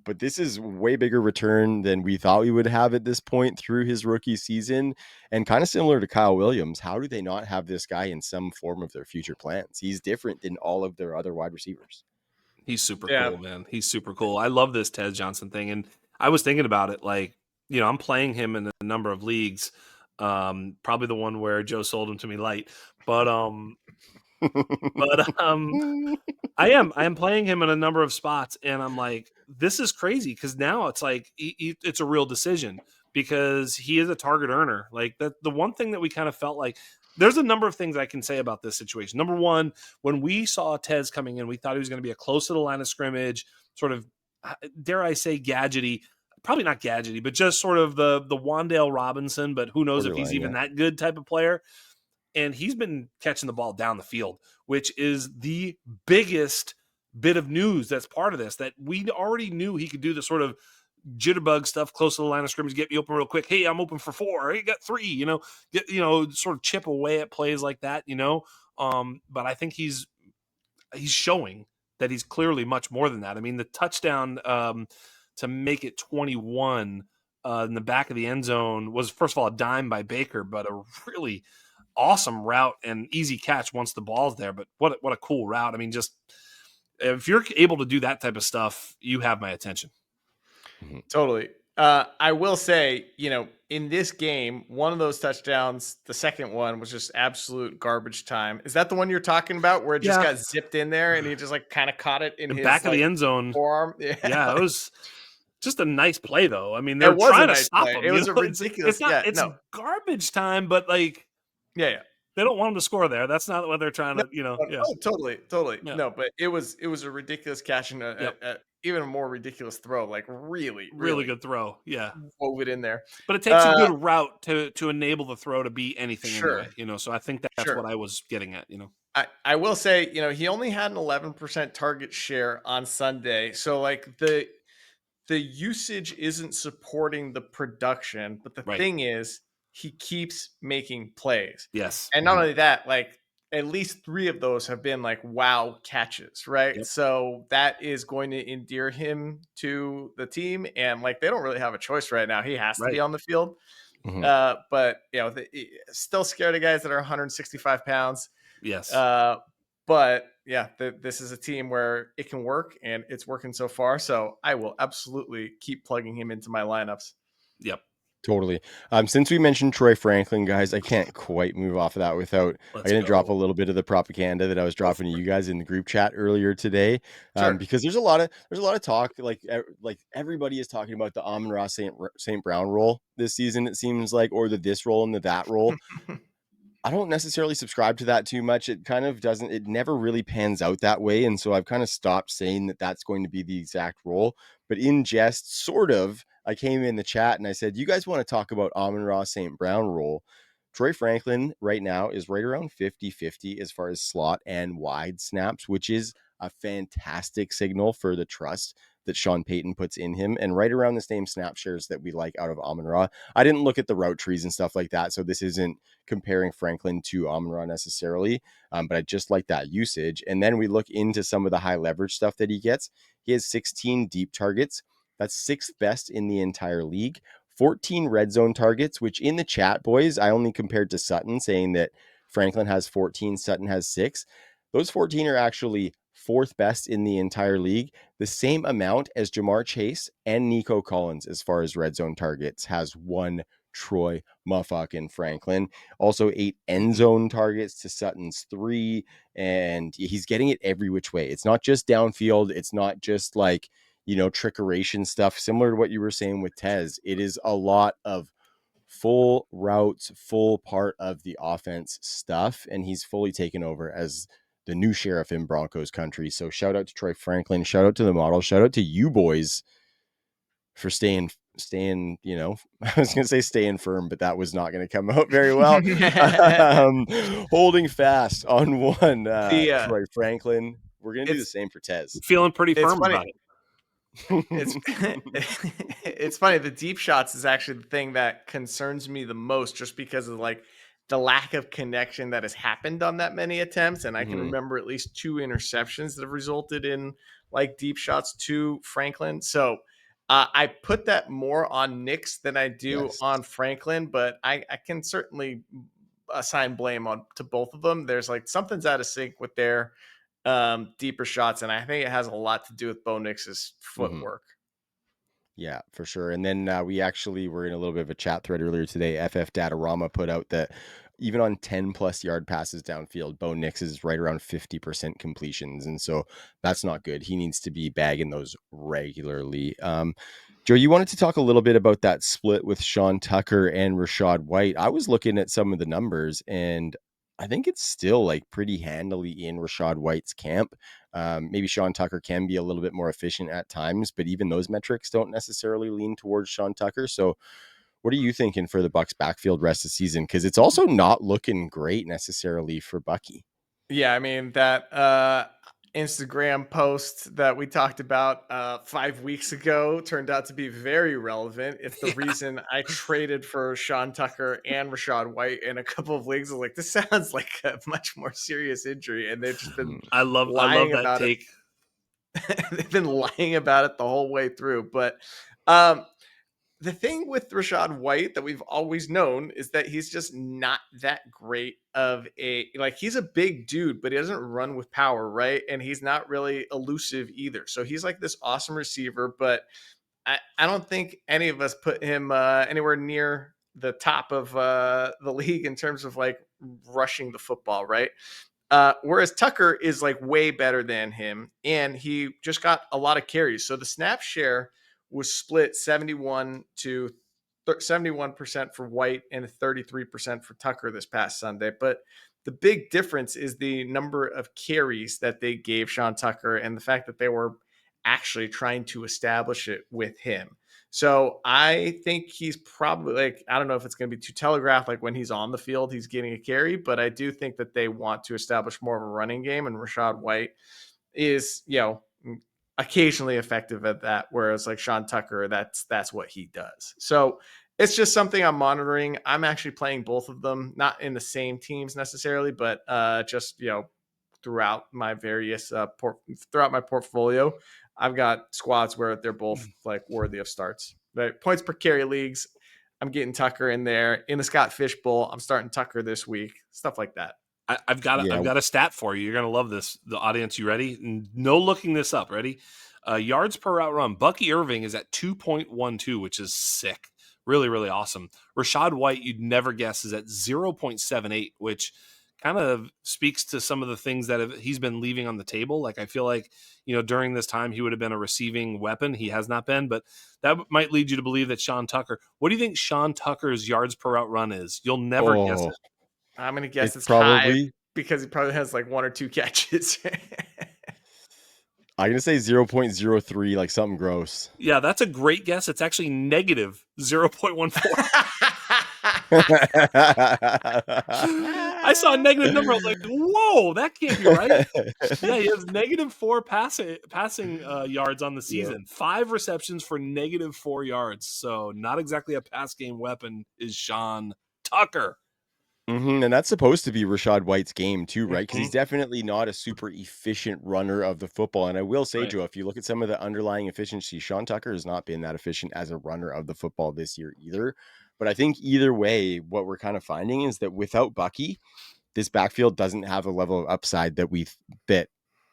A: But this is way bigger return than we thought we would have at this point through his rookie season. And kind of similar to Kyle Williams, how do they not have this guy in some form of their future plans? He's different than all of their other wide receivers.
B: He's super
C: Yeah.
B: cool, man. He's super cool. I love this Tez Johnson thing. And I was thinking about it, like, I'm playing him in a number of leagues. Probably the one where Joe sold him to me light. But I am playing him in a number of spots, and I'm like, this is crazy, because now it's like it's a real decision, because he is a target earner. Like, the one thing that we kind of felt like, there's a number of things I can say about this situation. Number one, when we saw Tez coming in, we thought he was going to be a close to the line of scrimmage, sort of, dare I say, gadgety. Probably not gadgety, but just sort of the Wan'Dale Robinson, but who knows if he's even that good type of player. And he's been catching the ball down the field, which is the biggest bit of news that's part of this, that we already knew he could do the sort of jitterbug stuff close to the line of scrimmage, get me open real quick. Hey, I'm open for 4. Hey, got 3, sort of chip away at plays like that, but I think he's showing that he's clearly much more than that. I mean, the touchdown to make it 21 in the back of the end zone was, first of all, a dime by Baker, but a really awesome route and easy catch once the ball's there. But what a cool route. I mean, just if you're able to do that type of stuff, you have my attention.
C: Totally. I will say, in this game, one of those touchdowns, the second one, was just absolute garbage time. Is that the one you're talking about, where it just got zipped in there and he just like kind of caught it in his
B: back of the end zone
C: forearm?
B: Yeah, it was just a nice play, though. I mean, they're trying to stop him.
C: It was a ridiculous.
B: It's garbage time, but like,
C: yeah.
B: They don't want him to score there. That's not what they're trying to,
C: Oh, totally.
B: Yeah.
C: No, but it was a ridiculous catch and even a more ridiculous throw. Like really
B: good throw. Yeah,
C: wove it in there.
B: But it takes a good route to enable the throw to be anything.
C: Sure.
B: Anyway, so I think that's what I was getting at.
C: I will say, he only had an 11% target share on Sunday, so like the usage isn't supporting the production, but the thing is, he keeps making plays.
B: Yes.
C: And not only that, like at least 3 of those have been like wow catches, right? Yep. So that is going to endear him to the team, and like they don't really have a choice right now. He has to be on the field. But still scared of guys that are 165 pounds.
B: Yes.
C: But yeah, this is a team where it can work, and it's working so far. So I will absolutely keep plugging him into my lineups.
B: Yep.
A: Totally. Since we mentioned Troy Franklin, guys, I can't quite move off of that without I'm going to drop a little bit of the propaganda that I was dropping to you guys in the group chat earlier today, because there's a lot of talk. Like everybody is talking about the Amon-Ra St. Brown role this season. It seems like, or the this role and the that role. I don't necessarily subscribe to that too much. It kind of doesn't. It never really pans out that way, and so I've kind of stopped saying that that's going to be the exact role. But in jest, sort of. I came in the chat and I said, you guys want to talk about Amon-Ra St. Brown role? Troy Franklin right now is right around 50-50 as far as slot and wide snaps, which is a fantastic signal for the trust that Sean Payton puts in him, and right around the same snap shares that we like out of Amon-Ra. I didn't look at the route trees and stuff like that, so this isn't comparing Franklin to Amon-Ra necessarily, but I just like that usage. And then we look into some of the high leverage stuff that he gets. He has 16 deep targets. That's 6th best in the entire league. 14 red zone targets, which in the chat, boys, I only compared to Sutton, saying that Franklin has 14, Sutton has 6. Those 14 are actually 4th best in the entire league, the same amount as Jamar Chase and Nico Collins as far as red zone targets has one Troy motherfucking Franklin. Also 8 end zone targets to Sutton's 3, and he's getting it every which way. It's not just downfield. It's not just like, trickeration stuff, similar to what you were saying with Tez. It is a lot of full routes, full part of the offense stuff, and he's fully taken over as the new sheriff in Broncos country. So shout out to Troy Franklin, shout out to the model, shout out to you boys for staying, I was going to say staying firm, but that was not going to come out very well. Holding fast on one, Troy Franklin. We're going to do the same for Tez.
B: Feeling pretty firm about it.
C: It's it's funny. The deep shots is actually the thing that concerns me the most, just because of like the lack of connection that has happened on that many attempts. And I can remember at least 2 interceptions that have resulted in like deep shots to Franklin. So I put that more on Nix than I do on Franklin, but I can certainly assign blame to both of them. There's like something's out of sync with their deeper shots, and I think it has a lot to do with Bo Nix's footwork.
A: Yeah, for sure. And then we actually were in a little bit of a chat thread earlier today. FF Datarama put out that even on 10 plus yard passes downfield, Bo Nix is right around 50% completions. And so that's not good. He needs to be bagging those regularly. Joe, you wanted to talk a little bit about that split with Sean Tucker and Rashad White. I was looking at some of the numbers, and I think it's still like pretty handily in Rashad White's camp. Maybe Sean Tucker can be a little bit more efficient at times, but even those metrics don't necessarily lean towards Sean Tucker. So what are you thinking for the Bucs backfield rest of the season? Because it's also not looking great necessarily for Bucky.
C: Yeah, I mean, that Instagram post that we talked about 5 weeks ago turned out to be very relevant. It's the reason I traded for Sean Tucker and Rashad White in a couple of leagues. I was like, this sounds like a much more serious injury, and they've just been
B: I love that take.
C: They've been lying about it the whole way through. But the thing with Rashad White that we've always known is that he's just not that great of he's a big dude, but he doesn't run with power, right? And he's not really elusive either. So he's like this awesome receiver, but I don't think any of us put him anywhere near the top of the league in terms of like rushing the football, right? Whereas Tucker is like way better than him, and he just got a lot of carries. So the snap share was split 71% for White and 33% for Tucker this past Sunday. But the big difference is the number of carries that they gave Sean Tucker and the fact that they were actually trying to establish it with him. So I think he's probably like, I don't know if it's going to be too telegraphed, like when he's on the field, he's getting a carry, but I do think that they want to establish more of a running game, and Rashad White is, occasionally effective at that. Whereas like Sean Tucker, that's what he does. So it's just something I'm monitoring. I'm actually playing both of them, not in the same teams necessarily, but just, throughout my various, throughout my portfolio, I've got squads where they're both like worthy of starts. Right? Points per carry leagues, I'm getting Tucker in there. In the Scott Fish Bowl, I'm starting Tucker this week. Stuff like that.
B: I've got a stat for you. You're gonna love this. The audience, you ready? No looking this up. Ready? Yards per route run. Bucky Irving is at 2.12, which is sick. Really, really awesome. Rashad White, you'd never guess, is at 0.78, which kind of speaks to some of the things that he's been leaving on the table. Like, I feel like, during this time, he would have been a receiving weapon. He has not been, but that might lead you to believe that Sean Tucker. What do you think Sean Tucker's yards per route run is? You'll never guess it.
C: I'm going to guess it's probably high because he probably has like 1 or 2 catches.
A: I'm going to say 0.03, like something gross.
B: Yeah, that's a great guess. It's actually negative 0.14. I saw a negative number. I was like, whoa, that can't be right. Yeah, he has -4 passing yards on the season. Yep. 5 receptions for -4 yards. So not exactly a pass game weapon is Sean Tucker.
A: And that's supposed to be Rashad White's game too, right? Because he's definitely not a super efficient runner of the football. And I will say, Joe, if you look at some of the underlying efficiency, Sean Tucker has not been that efficient as a runner of the football this year either. But I think either way, what we're kind of finding is that without Bucky, this backfield doesn't have a level of upside that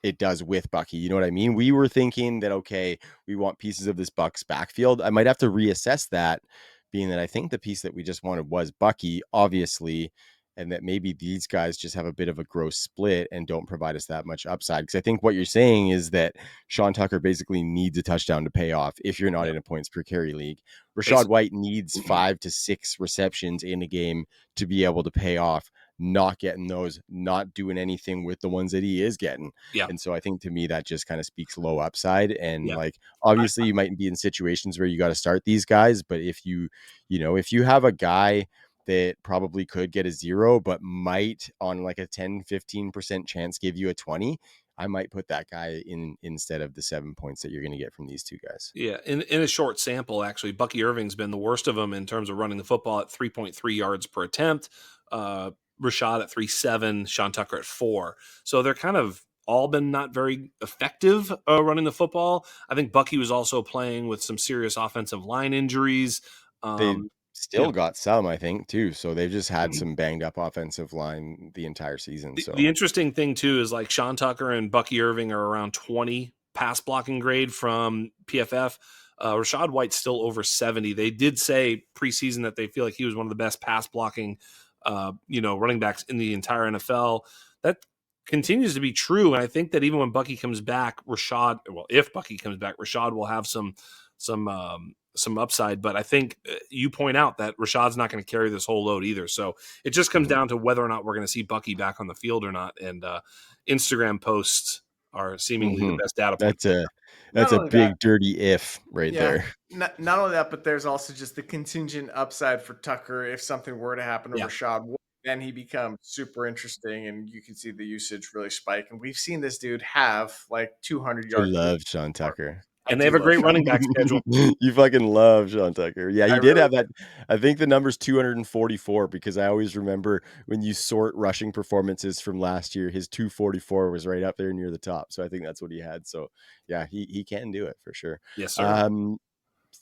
A: it does with Bucky. You know what I mean? We were thinking that, okay, we want pieces of this Bucks backfield. I might have to reassess that, being that I think the piece that we just wanted was Bucky, obviously, and that maybe these guys just have a bit of a gross split and don't provide us that much upside. Because I think what you're saying is that Sean Tucker basically needs a touchdown to pay off if you're not
B: Yep.
A: in a points per carry league. Rashad
B: Basically.
A: White needs 5 to 6 receptions in a game to be able to pay off. Not getting those, not doing anything with the ones that he is getting.
B: Yeah.
A: And so I think to me that just kind of speaks low upside. And
B: Yeah.
A: like, obviously you might be in situations where you got to start these guys, but if you have a guy that probably could get a 0, but might on like a 10-15% chance give you a 20, I might put that guy in instead of the 7 points that you're going to get from these two guys.
B: Yeah, in a short sample, actually, Bucky Irving's been the worst of them in terms of running the football at 3.3 yards per attempt. Rashad at 3.7, Sean Tucker at 4. So they're kind of all been not very effective running the football. I think Bucky was also playing with some serious offensive line injuries.
A: They
B: You
A: still
B: know,
A: got some, I think, too. So they've just had
B: Mhm.
A: some banged up offensive line the entire season.
B: The,
A: So
B: the interesting thing too is like Sean Tucker and Bucky Irving are around 20 pass blocking grade from PFF. Rashad White's still over 70. They did say preseason that they feel like he was one of the best pass blocking, running backs in the entire NFL. That continues to be true, and I think that even when Bucky comes back, if Bucky comes back, Rashad will have some upside. But I think you point out that Rashad's not going to carry this whole load either. So it just comes down to whether or not we're going to see Bucky back on the field or not. And Instagram posts are seemingly the best data point.
C: Not
A: that's a
C: only that,
A: big dirty if right
C: yeah,
A: there.
C: not only that, but there's also just the contingent upside for Tucker. If something were to happen to
B: Yeah.
C: Rashad, then he becomes super interesting, and you can see the usage really spike. And we've seen this dude have like 200
A: I
C: yards.
A: love Sean Tucker.
B: And they have a great running back schedule.
A: You fucking love Sean Tucker. Yeah,
C: I
A: he did
C: really
A: have that. I think the number's 244 because I always remember when you sort rushing performances from last year, his 244 was right up there near the top. So I think that's what he had. So yeah, he can do it for sure.
B: Yes, sir.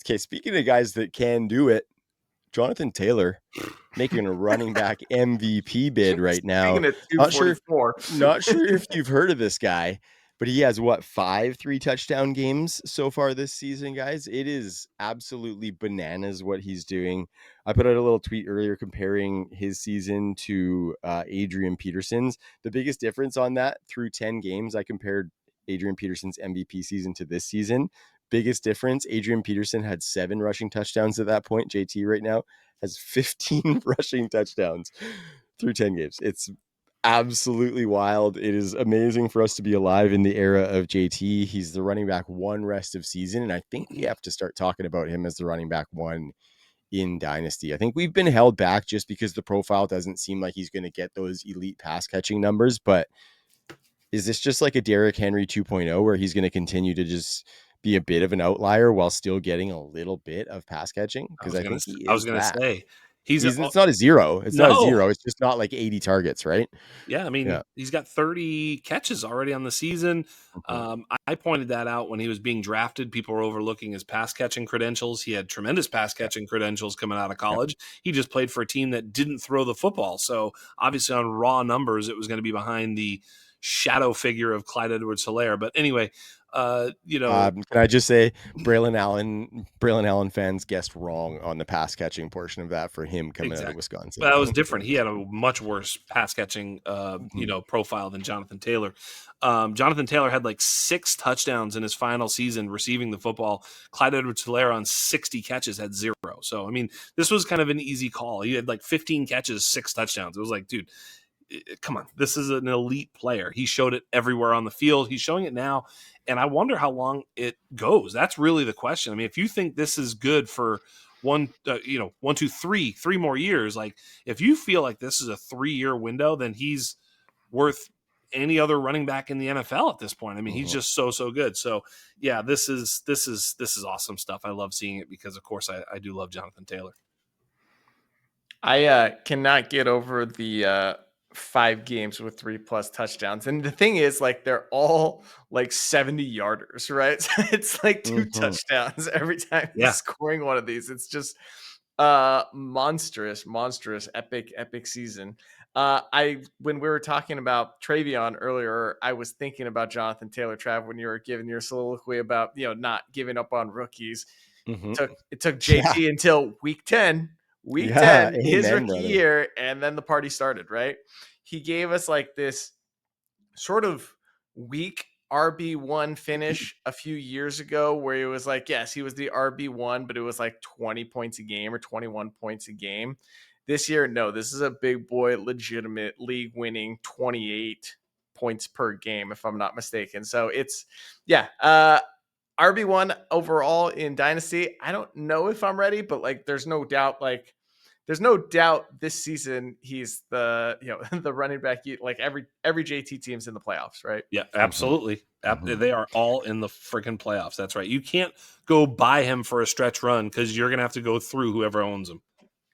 A: Okay, speaking of guys that can do it, Jonathan Taylor making a running back MVP bid right now.
C: Speaking of
A: Not sure
C: 244,
A: Not sure if you've heard of this guy, but he has 5 3-touchdown games so far this season, guys. It is absolutely bananas what he's doing. I put out a little tweet earlier comparing his season to Adrian Peterson's. The biggest difference on that, through 10 games, I compared Adrian Peterson's MVP season to this season. Biggest difference, Adrian Peterson had 7 rushing touchdowns at that point. JT right now has 15 rushing touchdowns through 10 games. It's absolutely wild. It is amazing for us to be alive in the era of JT. He's the running back 1 rest of season, and I think we have to start talking about him as the running back 1 in Dynasty. I think we've been held back just because the profile doesn't seem like he's going to get those elite pass catching numbers, but is this just like a Derrick Henry 2.0 where he's going to continue to just be a bit of an outlier while still getting a little bit of pass catching? Because I think he
B: I was
A: is
B: going to
A: that.
B: say
A: It's not a 0. It's not a 0. It's just not like 80 targets, right?
B: Yeah, I mean, he's got 30 catches already on the season. I pointed that out when he was being drafted. People were overlooking his pass catching credentials. He had tremendous pass catching credentials coming out of college. He just played for a team that didn't throw the football. So obviously on raw numbers, it was going to be behind the shadow figure of Clyde Edwards-Helaire. But anyway,
A: can I just say Braylon Allen fans guessed wrong on the pass catching portion of that for him coming out of Wisconsin.
B: But that was different. He had a much worse pass catching, profile than Jonathan Taylor. Jonathan Taylor had like 6 touchdowns in his final season receiving the football. Clyde Edwards-Helaire on 60 catches had 0. So, I mean, this was kind of an easy call. He had like 15 catches, 6 touchdowns. It was like, dude, come on, this is an elite player. He showed it everywhere on the field. He's showing it now, and I wonder how long it goes. That's really the question. I mean, if you think this is good for 1, 2, 3 more years, like if you feel like this is a 3-year window, then he's worth any other running back in the NFL at this point. I mean, he's just so good. So yeah, this is awesome stuff. I love seeing it because of course I do love Jonathan Taylor.
C: I cannot get over the 5 games with 3+ touchdowns. And the thing is, like, they're all like 70-yarders, right? So it's like 2 touchdowns every time he's scoring one of these. It's just monstrous, epic season. When we were talking about Treveyon earlier, I was thinking about Jonathan Taylor. Trav, when you were giving your soliloquy about not giving up on rookies.
A: Mhm.
C: It took
A: Yeah.
C: JT until week 10,
A: Yeah,
C: his
A: amen,
C: rookie
A: brother.
C: year, and then the party started, right? He gave us like this sort of weak RB1 finish a few years ago where he was like, yes, he was the RB1, but it was like 20 points a game or 21 points a game. This year, no, this is a big boy, legitimate league winning 28 points per game, if I'm not mistaken. So it's, RB1 overall in Dynasty. I don't know if I'm ready, but like there's no doubt this season he's the the running back. Like every JT team's in the playoffs, right?
B: Yeah, absolutely.
A: Mhm.
B: They are all in the freaking playoffs. That's right. You can't go buy him for a stretch run because you're gonna have to go through whoever owns him.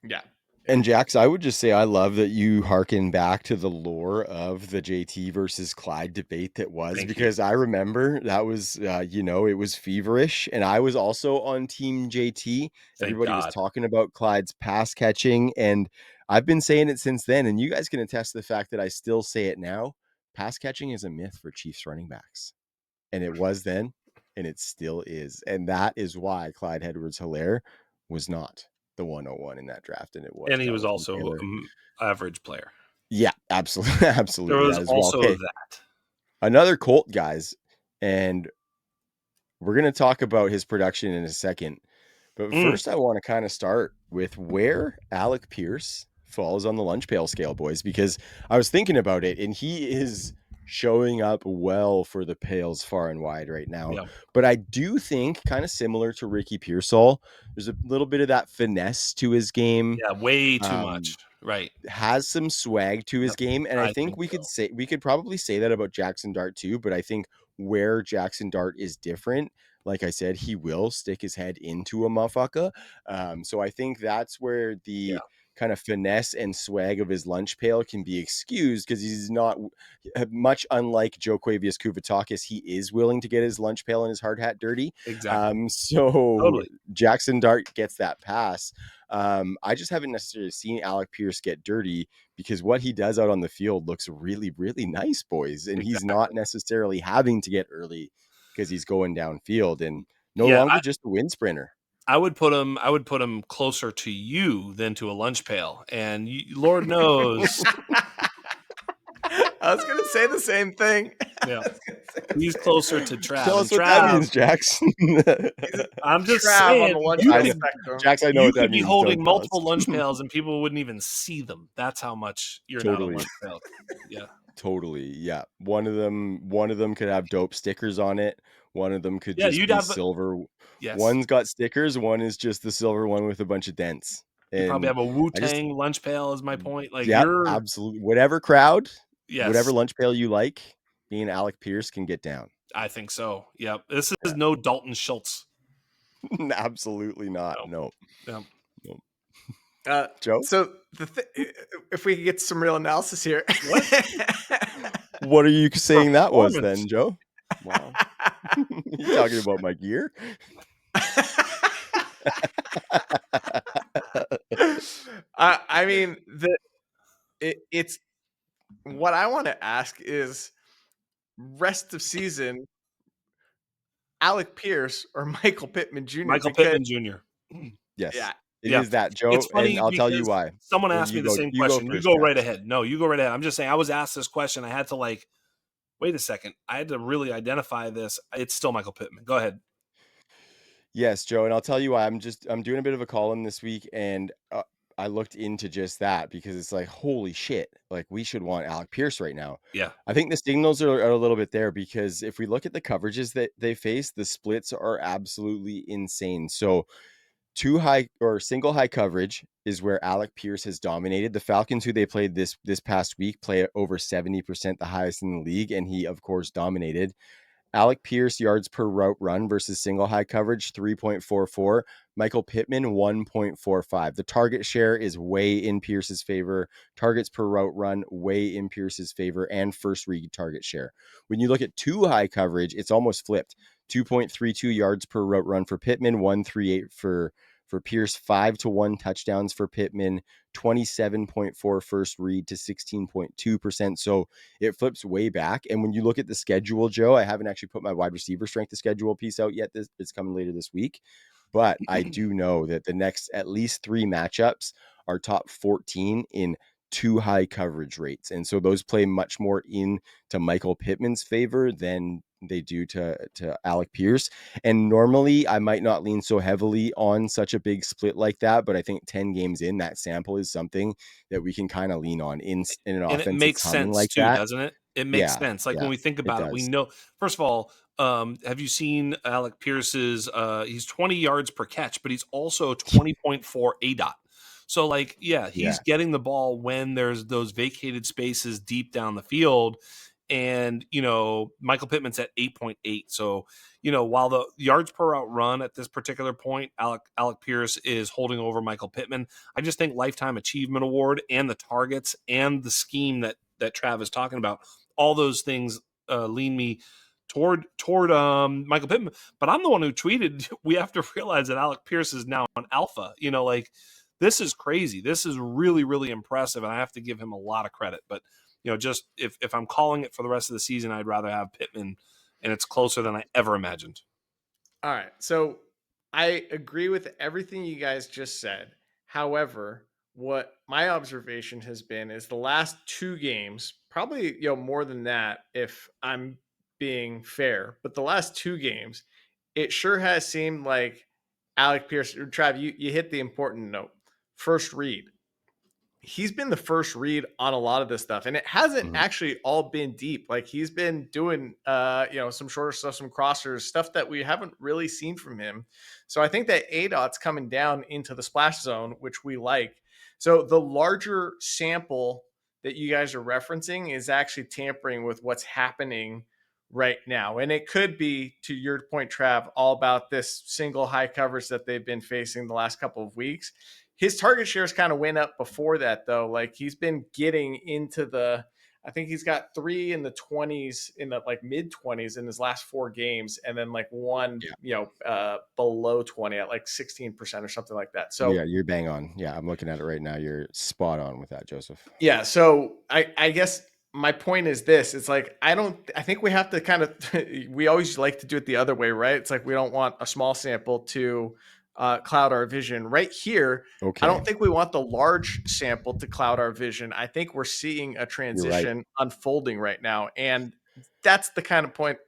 C: Yeah.
A: And Jax, I would just say I love that you hearken back to the lore of the JT versus Clyde debate that was,
B: Thank you.
A: because I remember that was, it was feverish, and I was also on Team JT.
B: Thank
A: Everybody was
B: God.
A: talking about Clyde's pass catching, and I've been saying it since then. And you guys can attest to the fact that I still say it now. Pass catching is a myth for Chiefs running backs, and it was then, and it still is, and that is why Clyde Edwards-Helaire was not the 101 in that draft, and it was
B: And he was
A: Jonathan
B: also
A: Taylor.
B: an average player.
A: Yeah, absolutely,
B: There
A: absolutely
B: was
A: that as well.
B: also
A: Okay,
B: that.
A: another Colt, guys, and we're gonna talk about his production in a second. But first, I want to kind of start with where Alec Pierce falls on the lunch pail scale, boys, because I was thinking about it, and he is showing up well for the pails far and wide right now.
B: Yeah.
A: But I do think, kind of similar to Ricky Pearsall, there's a little bit of that finesse to his game.
B: Yeah, way too much. Right.
A: Has some swag to his game, and I think we
B: so.
A: could probably say that about Jaxson Dart too. But I think where Jaxson Dart is different, like I said, he will stick his head into a motherfucker. So I think that's where the kind of finesse and swag of his lunch pail can be excused, because he's not much unlike Joe Quavius Kuvatakis. He is willing to get his lunch pail and his hard hat dirty.
B: Exactly.
A: So
B: Totally.
A: Jaxson Dart gets that pass. I just haven't necessarily seen Alec Pierce get dirty, because what he does out on the field looks really, really nice, boys. And he's not necessarily having to get early because he's going downfield and no longer just a wind sprinter.
B: I would put him closer to you than to a lunch pail. And Lord knows.
C: I was going to say the same thing.
B: Yeah. He's closer to Trav.
A: Tell us what that means, Jax.
B: I'm just
C: Trav
B: saying,
C: on the lunch pail spectrum.
A: Jax, I know what that
B: could
A: means.
B: be holding multiple lunch pails and people wouldn't even see them. That's how much you're not a lunch pail. Yeah.
A: Totally. Yeah. One of them could have dope stickers on it. One of them could just be silver.
B: Yes.
A: One's got stickers. One is just the silver one with a bunch of dents.
B: You probably have a Wu-Tang lunch pail is my point. Like,
A: absolutely. Whatever crowd,
B: yes.
A: Whatever lunch pail you like, being Alec Pierce can get down.
B: I think so. Yep. This is no Dalton Schultz.
A: Absolutely not. No.
C: Joe? So if we could get some real analysis here.
A: What are you saying that was then, Joe? Wow. You talking about my gear?
C: I mean, it's what I want to ask is rest of season, Alec Pierce or Michael Pittman Jr.
B: Pittman Jr.
A: Yes.
C: Yeah.
A: It is that, Joe.
B: It's funny,
A: and I'll tell you why.
B: Someone asked me the same question. You go right ahead. No, you go right ahead. I'm just saying I was asked this question. I had to wait a second. I had to really identify this. It's still Michael Pittman. Go ahead.
A: Yes, Joe. And I'll tell you why. I'm doing a bit of a column this week, and I looked into just that, because it's like, holy shit, like we should want Alec Pierce right now.
B: Yeah.
A: I think the signals are a little bit there, because if we look at the coverages that they face, the splits are absolutely insane. So single high coverage is where Alec Pierce has dominated. The Falcons, who they played this past week, play at over 70%, the highest in the league, and he of course dominated. Alec Pierce yards per route run versus single high coverage, 3.44. Michael Pittman, 1.45. The target share is way in Pierce's favor. Targets per route run, way in Pierce's favor, and first read target share. When you look at two high coverage, it's almost flipped. 2.32 yards per route run for Pittman, 1.38 for for Pierce, 5-1 touchdowns for Pittman, 27.4 first read to 16.2%. So it flips way back. And when you look at the schedule, Joe, I haven't actually put my wide receiver strength of schedule piece out yet. It's coming later this week. But I do know that the next at least 3 matchups are top 14 in 2 high coverage rates. And so those play much more into Michael Pittman's favor than they do to Alec Pierce. And normally I might not lean so heavily on such a big split like that, but I think 10 games in, that sample is something that we can kind of lean on in an
B: And it
A: offense
B: makes
A: that's humming
B: sense
A: like
B: too,
A: that.
B: doesn't it? It makes
A: Yeah,
B: sense. Like when
A: yeah,
B: we think
A: it
B: about it, we
A: does.
B: know, first of all, have you seen Alec Pierce's, he's 20 yards per catch, but he's also 20.4 ADOT. So like, yeah, he's
A: Yeah.
B: getting the ball when there's those vacated spaces deep down the field. And, Michael Pittman's at 8.8. So, while the yards per route run at this particular point, Alec Pierce is holding over Michael Pittman. I just think Lifetime Achievement Award and the targets and the scheme that Trav is talking about, all those things lean me toward Michael Pittman. But I'm the one who tweeted, we have to realize that Alec Pierce is now an alpha. Like, this is crazy. This is really, really impressive, and I have to give him a lot of credit. But just if I'm calling it for the rest of the season, I'd rather have Pittman, and it's closer than I ever imagined.
C: All right. So I agree with everything you guys just said. However, what my observation has been is the last 2 games, probably more than that if I'm being fair, but the last 2 games, it sure has seemed like Alec Pierce, Trav, you hit the important note. First read. He's been the first read on a lot of this stuff, and it hasn't
A: Mhm.
C: actually all been deep. Like he's been doing some shorter stuff, some crossers, stuff that we haven't really seen from him. So I think that ADOT's coming down into the splash zone, which we like. So the larger sample that you guys are referencing is actually tampering with what's happening right now. And it could be, to your point, Trav, all about this single high coverage that they've been facing the last couple of weeks. His target shares kind of went up before that, though. Like he's been getting into I think he's got 3 in the 20s, in the like mid 20s in his last 4 games, and then like one,
A: Yeah.
C: below 20 at like 16% or something like that. So
A: Yeah, you're bang on. Yeah, I'm looking at it right now. You're spot on with that, Joseph.
C: yeah, so I guess my point is this: it's like I think we have to kind of we always like to do it the other way, right? It's like we don't want a small sample to cloud our vision. Right here, I
A: Okay,
C: don't think we want the large sample to cloud our vision. I think we're seeing a
A: you're right.
C: transition unfolding right now, and that's the kind of point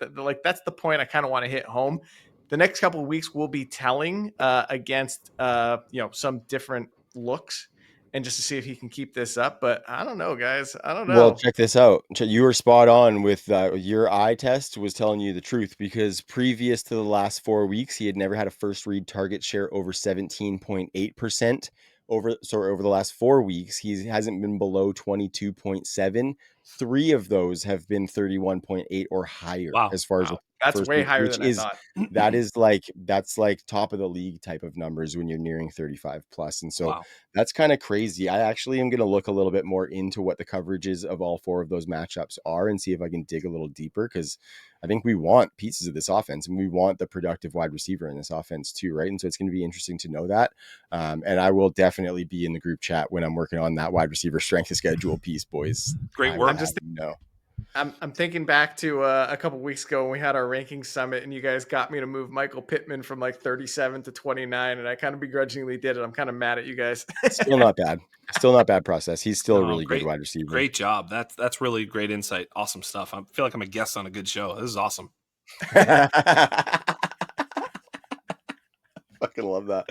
C: that's the point I kind of want to hit home. The next couple of weeks will be telling against some different looks, and just to see if he can keep this up. But I don't know, guys. I don't
A: Well,
C: know.
A: check this out. You were spot on with your eye test was telling you the truth, because previous to the last 4 weeks, he had never had a first read target share over 17.8%. Over the last 4 weeks, he hasn't been below 22.7. 3 of those have been 31.8 or higher
B: Wow.
A: as far as a
C: That's
A: first
C: way
A: read,
C: higher
A: which
C: than I
A: is
C: thought.
A: that's like top of the league type of numbers when you're nearing 35 plus. And so
B: Wow.
A: that's kind of crazy. I actually am going to look a little bit more into what the coverages of all 4 of those matchups are and see if I can dig a little deeper, because I think we want pieces of this offense and we want the productive wide receiver in this offense too, right? And so it's going to be interesting to know that. And I will definitely be in the group chat when I'm working on that wide receiver strength of schedule piece, boys.
B: Great
A: I
B: work.
A: will have you know.
C: I'm thinking back to a couple weeks ago when we had our ranking summit, and you guys got me to move Michael Pittman from like 37 to 29, and I kind of begrudgingly did it. I'm kind of mad at you guys.
A: Still not bad. Still not bad process. He's still a
B: No,
A: really good
B: great,
A: wide receiver.
B: great job. That's really great insight. Awesome stuff. I feel like I'm a guest on a good show. This is awesome.
A: Fucking love that.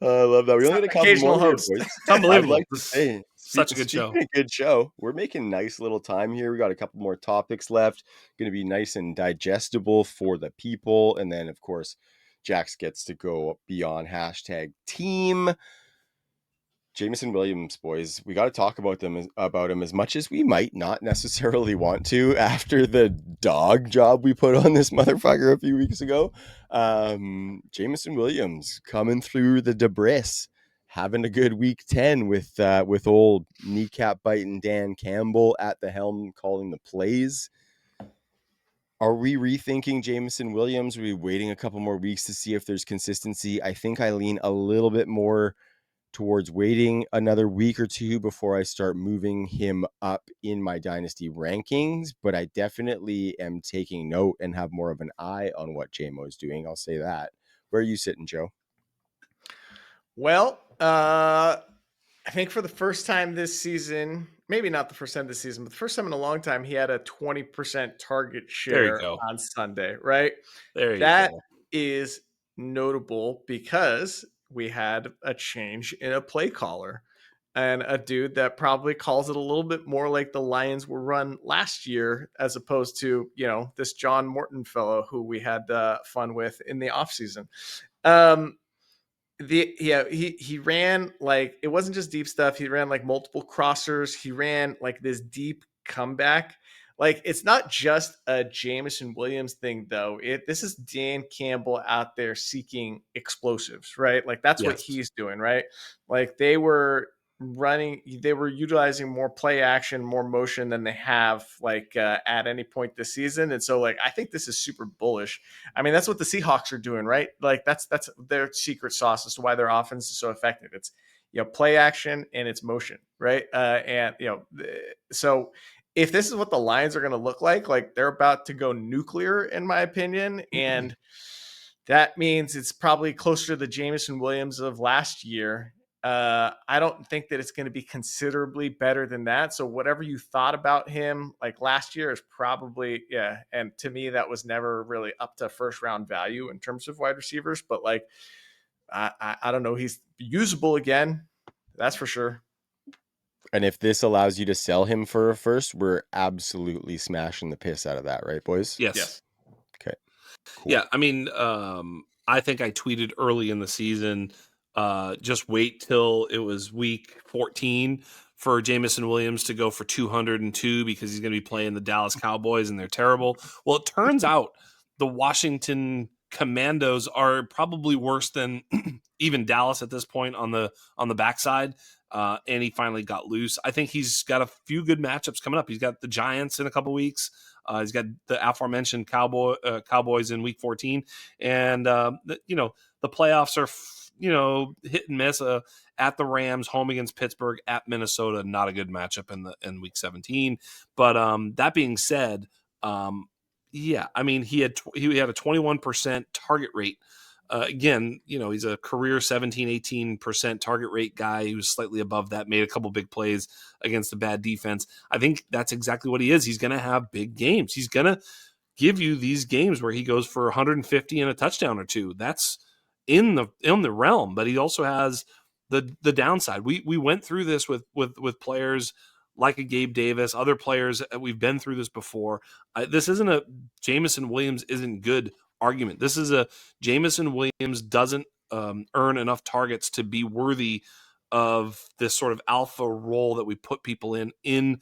A: I love that. We only got a couple
C: Occasional
A: more here,
C: host.
A: boys.
B: It's
A: I'd
B: unbelievable.
A: like to say,
B: Such a good
A: speaking
B: show.
A: of good show, we're making nice little time here. We got a couple more topics left. Going to be nice and digestible for the people. And then, of course, Jax gets to go beyond #team. Jameson Williams, boys, we got to talk about him as much as we might not necessarily want to after the dog job we put on this motherfucker a few weeks ago. Jameson Williams coming through the debris, having a good week 10 with old kneecap biting Dan Campbell at the helm calling the plays. Are we rethinking Jameson Williams? Are we waiting a couple more weeks to see if there's consistency? I think I lean a little bit more towards waiting another week or two before I start moving him up in my dynasty rankings, but I definitely am taking note and have more of an eye on what JMO is doing. I'll say that. Where are you sitting, Joe?
C: Well, I think for the first time this season, maybe not the first time this season, but the first time in a long time, he had a 20% target
B: There you
C: share
B: go.
C: on Sunday, right?
B: There you
C: That
B: go.
C: is notable because we had a change in a play caller and a dude that probably calls it a little bit more like the Lions were run last year, as opposed to, this John Morton fellow who we had fun with in the offseason. He ran, like, it wasn't just deep stuff. He ran like multiple crossers. He ran like this deep comeback. Like, it's not just a Jameson Williams thing, though. This is Dan Campbell out there seeking explosives, right? Like, that's what
B: Yes.
C: he's doing, right? Like, they were utilizing more play action, more motion than they have at any point this season. And so, like, I think this is super bullish. I mean, that's what the Seahawks are doing, right? Like, that's their secret sauce as to why their offense is so effective. It's, play action and it's motion, right? So if this is what the Lions are going to look like they're about to go nuclear, in my opinion. And that means it's probably closer to the Jameson Williams of last year. I don't think that it's going to be considerably better than that. So whatever you thought about him like last year is probably, yeah. And to me, that was never really up to first round value in terms of wide receivers. But like, I don't know. He's usable again. That's for sure.
A: And if this allows you to sell him for a first, we're absolutely smashing the piss out of that, right, boys?
B: Yes.
A: Okay. Cool.
B: Yeah. I mean, I think I tweeted early in the season, just wait till it was week 14 for Jameson Williams to go for 202 because he's going to be playing the Dallas Cowboys and they're terrible. Well, it turns out the Washington Commandos are probably worse than even Dallas at this point on the backside. And he finally got loose. I think he's got a few good matchups coming up. He's got the Giants in a couple weeks. He's got the aforementioned Cowboys in week 14. And, the playoffs are, hit and miss. At the Rams, home against Pittsburgh, at Minnesota, not a good matchup in week 17. But that being said, yeah, I mean, he had a 21% target rate. Again, he's a career 17-18% target rate guy. He was slightly above that, made a couple big plays against a bad defense. I think that's exactly what he is. He's going to have big games. He's going to give you these games where he goes for 150 and a touchdown or two. That's in the realm, but he also has the downside. We went through this with players like a Gabe Davis, other players. We've been through this before. This isn't a Jameson Williams isn't good argument. This is a Jameson Williams doesn't earn enough targets to be worthy of this sort of alpha role that we put people in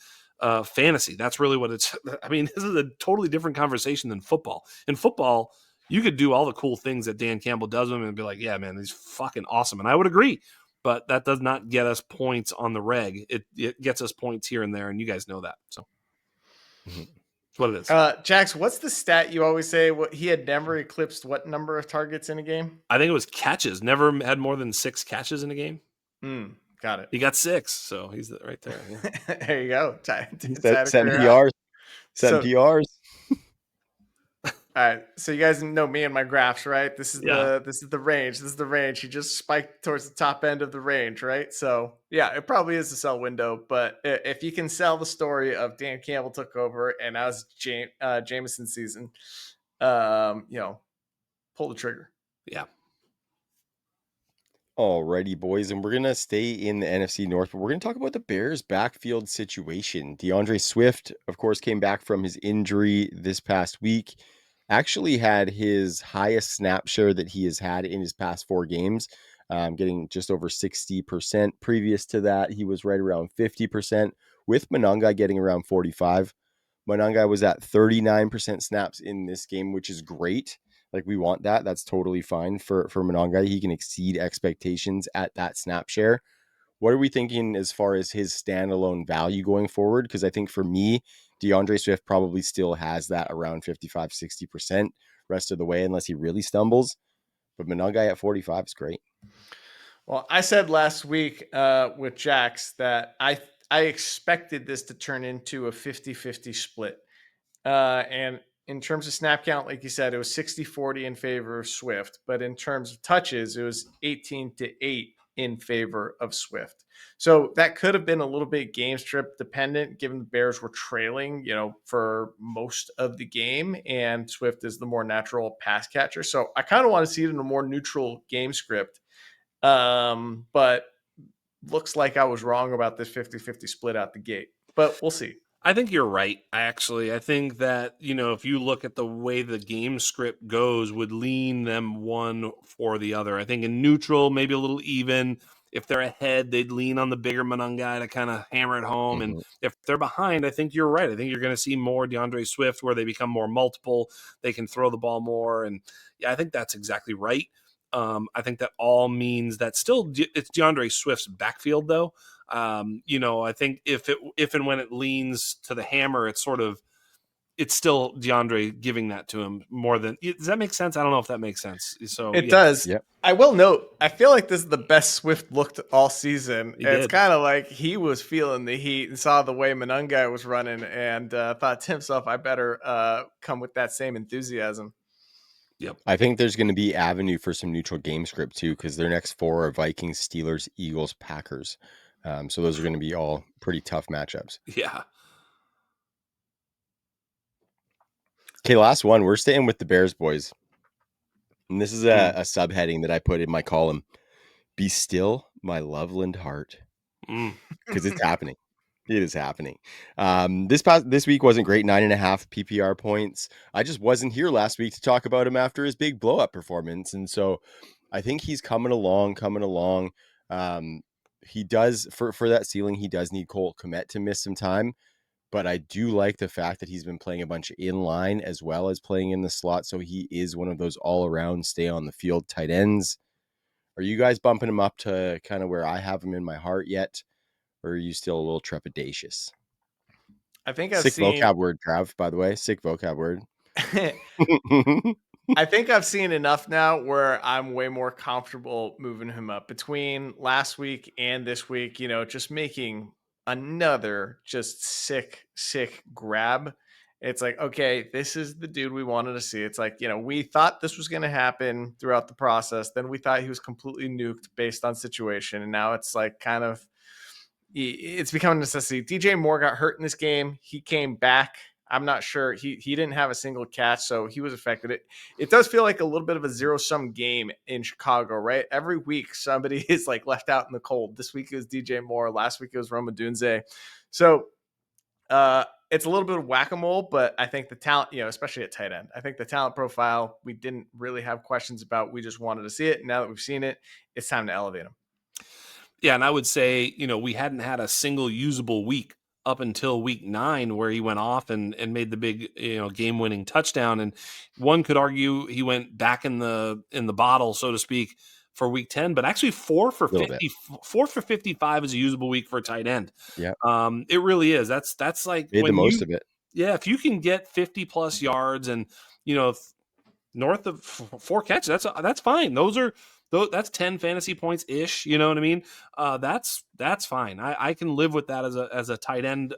B: fantasy. That's really what it's. I mean, this is a totally different conversation than football. In football, you could do all the cool things that Dan Campbell does with him and be like, yeah, man, he's fucking awesome. And I would agree. But that does not get us points on the reg. It gets us points here and there, and you guys know that. So that's what it is.
C: Jax, what's the stat you always say? What he had never eclipsed what number of targets in a game?
B: I think it was catches. Never had more than 6 catches in a game.
C: Got it.
B: He got 6, so he's right there.
C: Yeah. There you go.
A: Set PRs. Set PRs.
C: All right, so you guys know me and my graphs, right? This is the range. This is the range. He just spiked towards the top end of the range, right? So yeah, it probably is a sell window. But if you can sell the story of Dan Campbell took over and now it's Jameson season, pull the trigger.
B: Yeah.
A: Alrighty, boys, and we're going to stay in the NFC North, but we're going to talk about the Bears' backfield situation. DeAndre Swift, of course, came back from his injury this past week. Actually had his highest snap share that he has had in his past 4 games, getting just over 60%. Previous to that, he was right around 50%, with Monangai getting around 45%. Monangai was at 39% snaps in this game, which is great. Like, we want that. That's totally fine for Monangai. He can exceed expectations at that snap share. What are we thinking as far as his standalone value going forward? Because I think for me, DeAndre Swift probably still has that around 55, 60% rest of the way, unless he really stumbles. But Monangai at 45 is great.
C: Well, I said last week with Jax that I expected this to turn into a 50-50 split. And in terms of snap count, like you said, it was 60-40 in favor of Swift. But in terms of touches, it was 18-8 in favor of Swift. So that could have been a little bit game script dependent, given the Bears were trailing, for most of the game, and Swift is the more natural pass catcher. So I kind of want to see it in a more neutral game script. But looks like I was wrong about this 50-50 split out the gate, but we'll see.
B: I think you're right. I think that, if you look at the way the game script goes, would lean them one or the other. I think in neutral, maybe a little even. If they're ahead, they'd lean on the bigger Monangai to kind of hammer it home. And if they're behind, I think you're right. I think you're going to see more DeAndre Swift where they become more multiple. They can throw the ball more. And yeah, I think that's exactly right. I think that all means that still it's DeAndre Swift's backfield, though. I think if and when it leans to the hammer, it's still DeAndre giving that to him more than. Does that make sense? I don't know if that makes sense. So
C: it does.
A: Yep.
C: I will note, I feel like this is the best Swift looked all season. It's kind of like he was feeling the heat and saw the way Monangai was running and thought to himself, I better come with that same enthusiasm.
B: Yep.
A: I think there's going to be avenue for some neutral game script too, because their next four are Vikings, Steelers, Eagles, Packers. So those are going to be all pretty tough matchups.
B: Yeah.
A: Okay, last one. We're staying with the Bears, boys. And this is a subheading that I put in my column. Be still, my Loveland heart. Because it's happening. It is happening. This week wasn't great. 9.5 PPR points. I just wasn't here last week to talk about him after his big blow-up performance. And so I think he's coming along. He does, for that ceiling, he does need Cole Kmet to miss some time. But I do like the fact that he's been playing a bunch of inline as well as playing in the slot. So he is one of those all-around stay on the field tight ends. Are you guys bumping him up to kind of where I have him in my heart yet? Or are you still a little trepidatious?
C: I think
A: Sick vocab word, Trav, by the way. Sick vocab word.
C: I think I've seen enough now where I'm way more comfortable moving him up. Between last week and this week, just making another just sick grab. It's like, okay, this is the dude we wanted to see. It's like, we thought this was going to happen throughout the process. Then we thought he was completely nuked based on situation. And now it's like kind of, it's become a necessity. DJ Moore got hurt in this game. He came back. I'm not sure. He didn't have a single catch, so he was affected. It does feel like a little bit of a zero-sum game in Chicago, right? Every week somebody is like left out in the cold. This week it was DJ Moore. Last week it was Roma Dunze. So it's a little bit of whack-a-mole, but I think the talent, especially at tight end, I think the talent profile we didn't really have questions about. We just wanted to see it. Now that we've seen it, it's time to elevate him.
B: Yeah, and I would say, we hadn't had a single usable week up until week 9 where he went off and made the big, game-winning touchdown. And one could argue he went back in the bottle, so to speak, for week 10, but actually 4 for 55 is a usable week for a tight end.
A: Yeah.
B: It really is. That's like
A: made the most of it.
B: Yeah, if you can get 50 plus yards and, north of 4 catches, that's fine. That's 10 fantasy points ish. You know what I mean? That's fine. I can live with that as a tight end,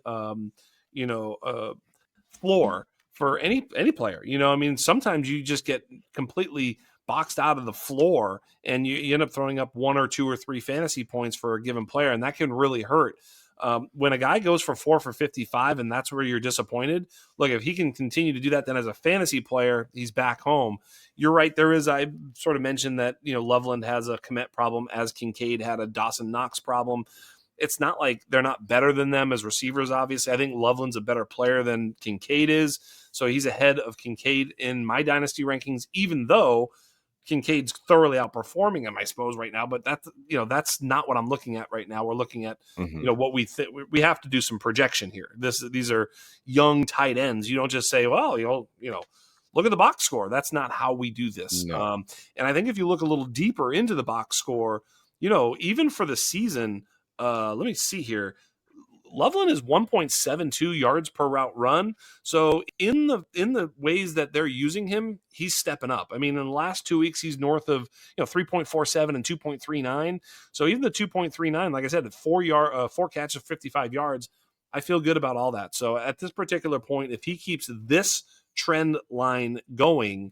B: floor for any player. I mean, sometimes you just get completely boxed out of the floor and you end up throwing up 1 or 2 or 3 fantasy points for a given player. And that can really hurt. When a guy goes for 4 for 55 and that's where you're disappointed, look, if he can continue to do that, then as a fantasy player, he's back home. You're right. I sort of mentioned that, Loveland has a Kmet problem as Kincaid had a Dawson Knox problem. It's not like they're not better than them as receivers, obviously. I think Loveland's a better player than Kincaid is. So he's ahead of Kincaid in my dynasty rankings, even though Kincaid's thoroughly outperforming him, I suppose, right now. But that's not what I'm looking at right now. We're looking at, what we think. We have to do some projection here. These are young tight ends. You don't just say, well, look at the box score. That's not how we do this.
A: No.
B: And I think if you look a little deeper into the box score, even for the season, let me see here. Loveland is 1.72 yards per route run. So in the ways that they're using him, he's stepping up. I mean, in the last 2 weeks, he's north of 3.47 and 2.39. So even the 2.39, like I said, 4 catches, 55 yards. I feel good about all that. So at this particular point, if he keeps this trend line going,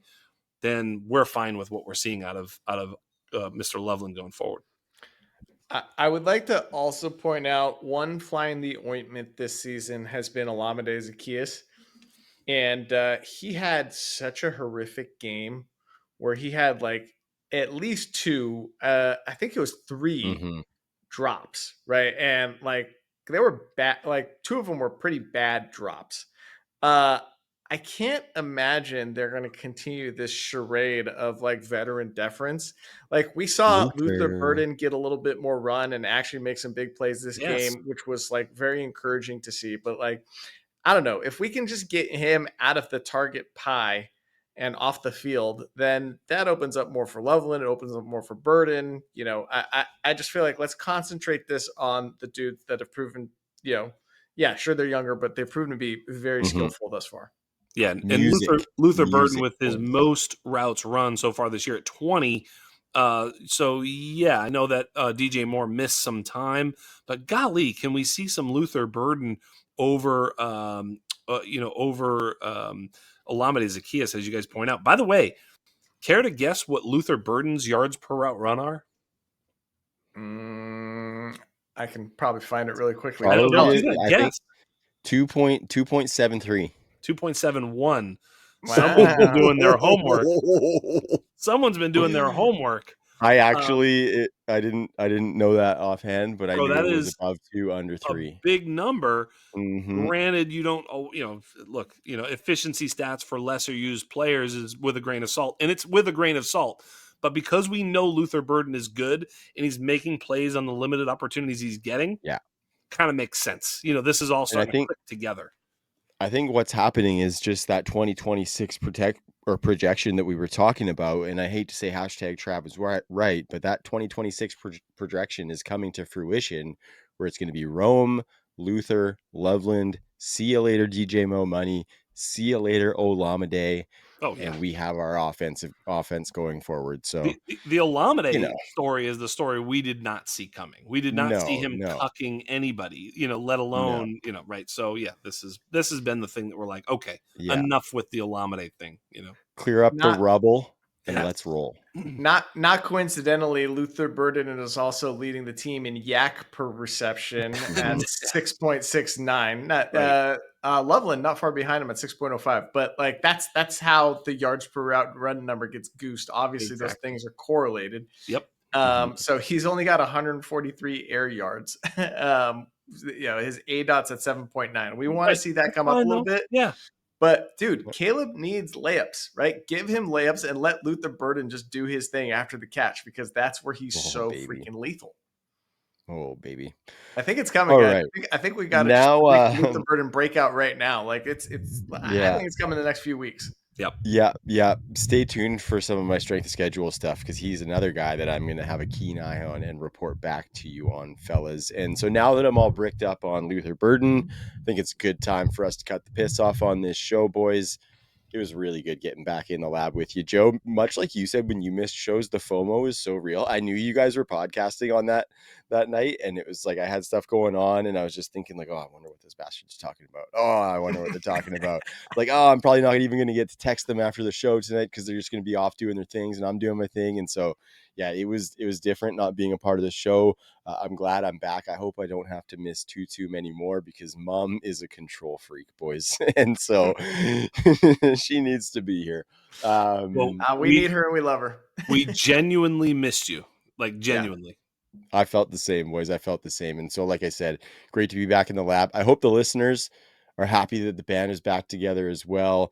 B: then we're fine with what we're seeing out of Mr. Loveland going forward.
C: I would like to also point out one fly in the ointment this season has been Olamide Zaccheaus. And he had such a horrific game where he had like at least two, I think it was 3 drops, right? And like they were bad, like 2 of them were pretty bad drops. I can't imagine they're going to continue this charade of like veteran deference. Like we saw Luther Burden get a little bit more run and actually make some big plays this game, which was like very encouraging to see. But like, I don't know, if we can just get him out of the target pie and off the field, then that opens up more for Loveland. It opens up more for Burden. I just feel like let's concentrate this on the dudes that have proven, yeah, sure they're younger, but they've proven to be very skillful thus far.
B: Yeah, and Luther Burden with his most routes run so far this year at 20. So yeah, I know that DJ Moore missed some time, but golly, can we see some Luther Burden over Olamide Zaccheaus, as you guys point out? By the way, care to guess what Luther Burden's yards per route run are?
C: I can probably find it really quickly.
A: I
B: think
A: 2.73.
B: 2.71.
C: Wow.
B: Someone's been doing their homework. Someone's been doing their homework.
A: I actually, I didn't know that offhand, but I knew it was above 2, under 3.
B: A big number. Granted, you don't, look, efficiency stats for lesser used players is with a grain of salt, and it's with a grain of salt. But because we know Luther Burden is good and he's making plays on the limited opportunities he's getting, kind of makes sense. This is all starting to click together.
A: I think what's happening is just that 2026 projection that we were talking about. And I hate to say #Trav was right, but that 2026 projection is coming to fruition where it's going to be Rome, Luther, Loveland, see you later, DJ Mo Money, see you later, Olamide. And we have our offense going forward. So
B: the Olamide story is the story we did not see coming. We did not see him cucking anybody, let alone, right. So yeah, this has been the thing that we're like, okay, enough with the Olamide thing,
A: Clear up the rubble and let's roll.
C: Not coincidentally, Luther Burden is also leading the team in yak per reception at 6.69. Loveland not far behind him at 6.05. But like that's how the yards per route run number gets goosed. Obviously, those things are correlated.
B: Yep.
C: So he's only got 143 air yards. His ADOT's at 7.9. We want to see that come up a little bit.
B: Yeah.
C: But dude, Caleb needs layups, right? Give him layups and let Luther Burden just do his thing after the catch, because that's where he's freaking lethal.
A: Oh baby,
C: I think it's coming. Guys. Right. I think we got to now Luther Burden breakout right now. Like it's. I think it's coming in the next few weeks.
B: Yep.
A: Yeah. Stay tuned for some of my strength of schedule stuff, because he's another guy that I'm going to have a keen eye on and report back to you on, fellas. And so now that I'm all bricked up on Luther Burden, I think it's a good time for us to cut the piss off on this show, boys. It was really good getting back in the lab with you, Joe. Much like you said, when you missed shows, the FOMO is so real. I knew you guys were podcasting on that night, and it was like I had stuff going on, and I was just thinking like, oh, I wonder what this bastard's talking about. Oh, I wonder what they're talking about. Like, oh, I'm probably not even going to get to text them after the show tonight because they're just going to be off doing their things, and I'm doing my thing. And so, yeah, it was different not being a part of the show. I'm glad I'm back. I hope I don't have to miss too many more, because Mom is a control freak, boys. And so she needs to be here.
C: We need her and we love her.
B: We genuinely missed you. Like, genuinely.
A: Yeah. I felt the same, boys. I felt the same. And so, like I said, great to be back in the lab. I hope the listeners are happy that the band is back together as well.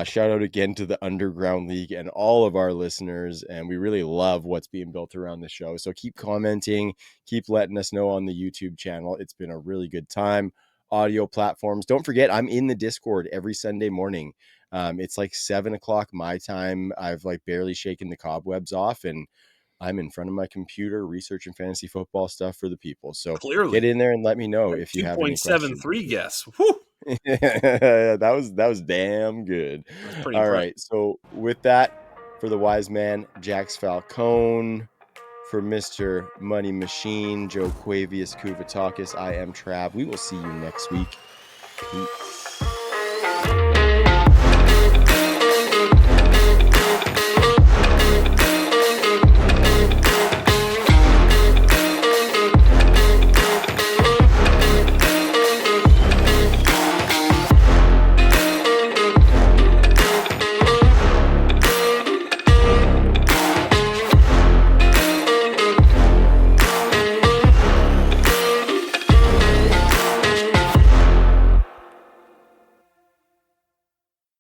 A: Shout out again to the Underground League and all of our listeners. And we really love what's being built around the show. So keep commenting, keep letting us know on the YouTube channel. It's been a really good time. Audio platforms. Don't forget, I'm in the Discord every Sunday morning. It's like 7:00 my time. I've like barely shaken the cobwebs off, and I'm in front of my computer researching fantasy football stuff for the people. So
B: Clearly.
A: get in there and let me know if you have any questions.
B: 2.73 guess. Whew.
A: that was damn good.
B: That's pretty
A: All
B: impressive.
A: right. So with that, for the wise man, Jax Falcone, for Mr. Money Machine, Joe Quavius Kuvatakis, I am Trav. We will see you next week. Peace.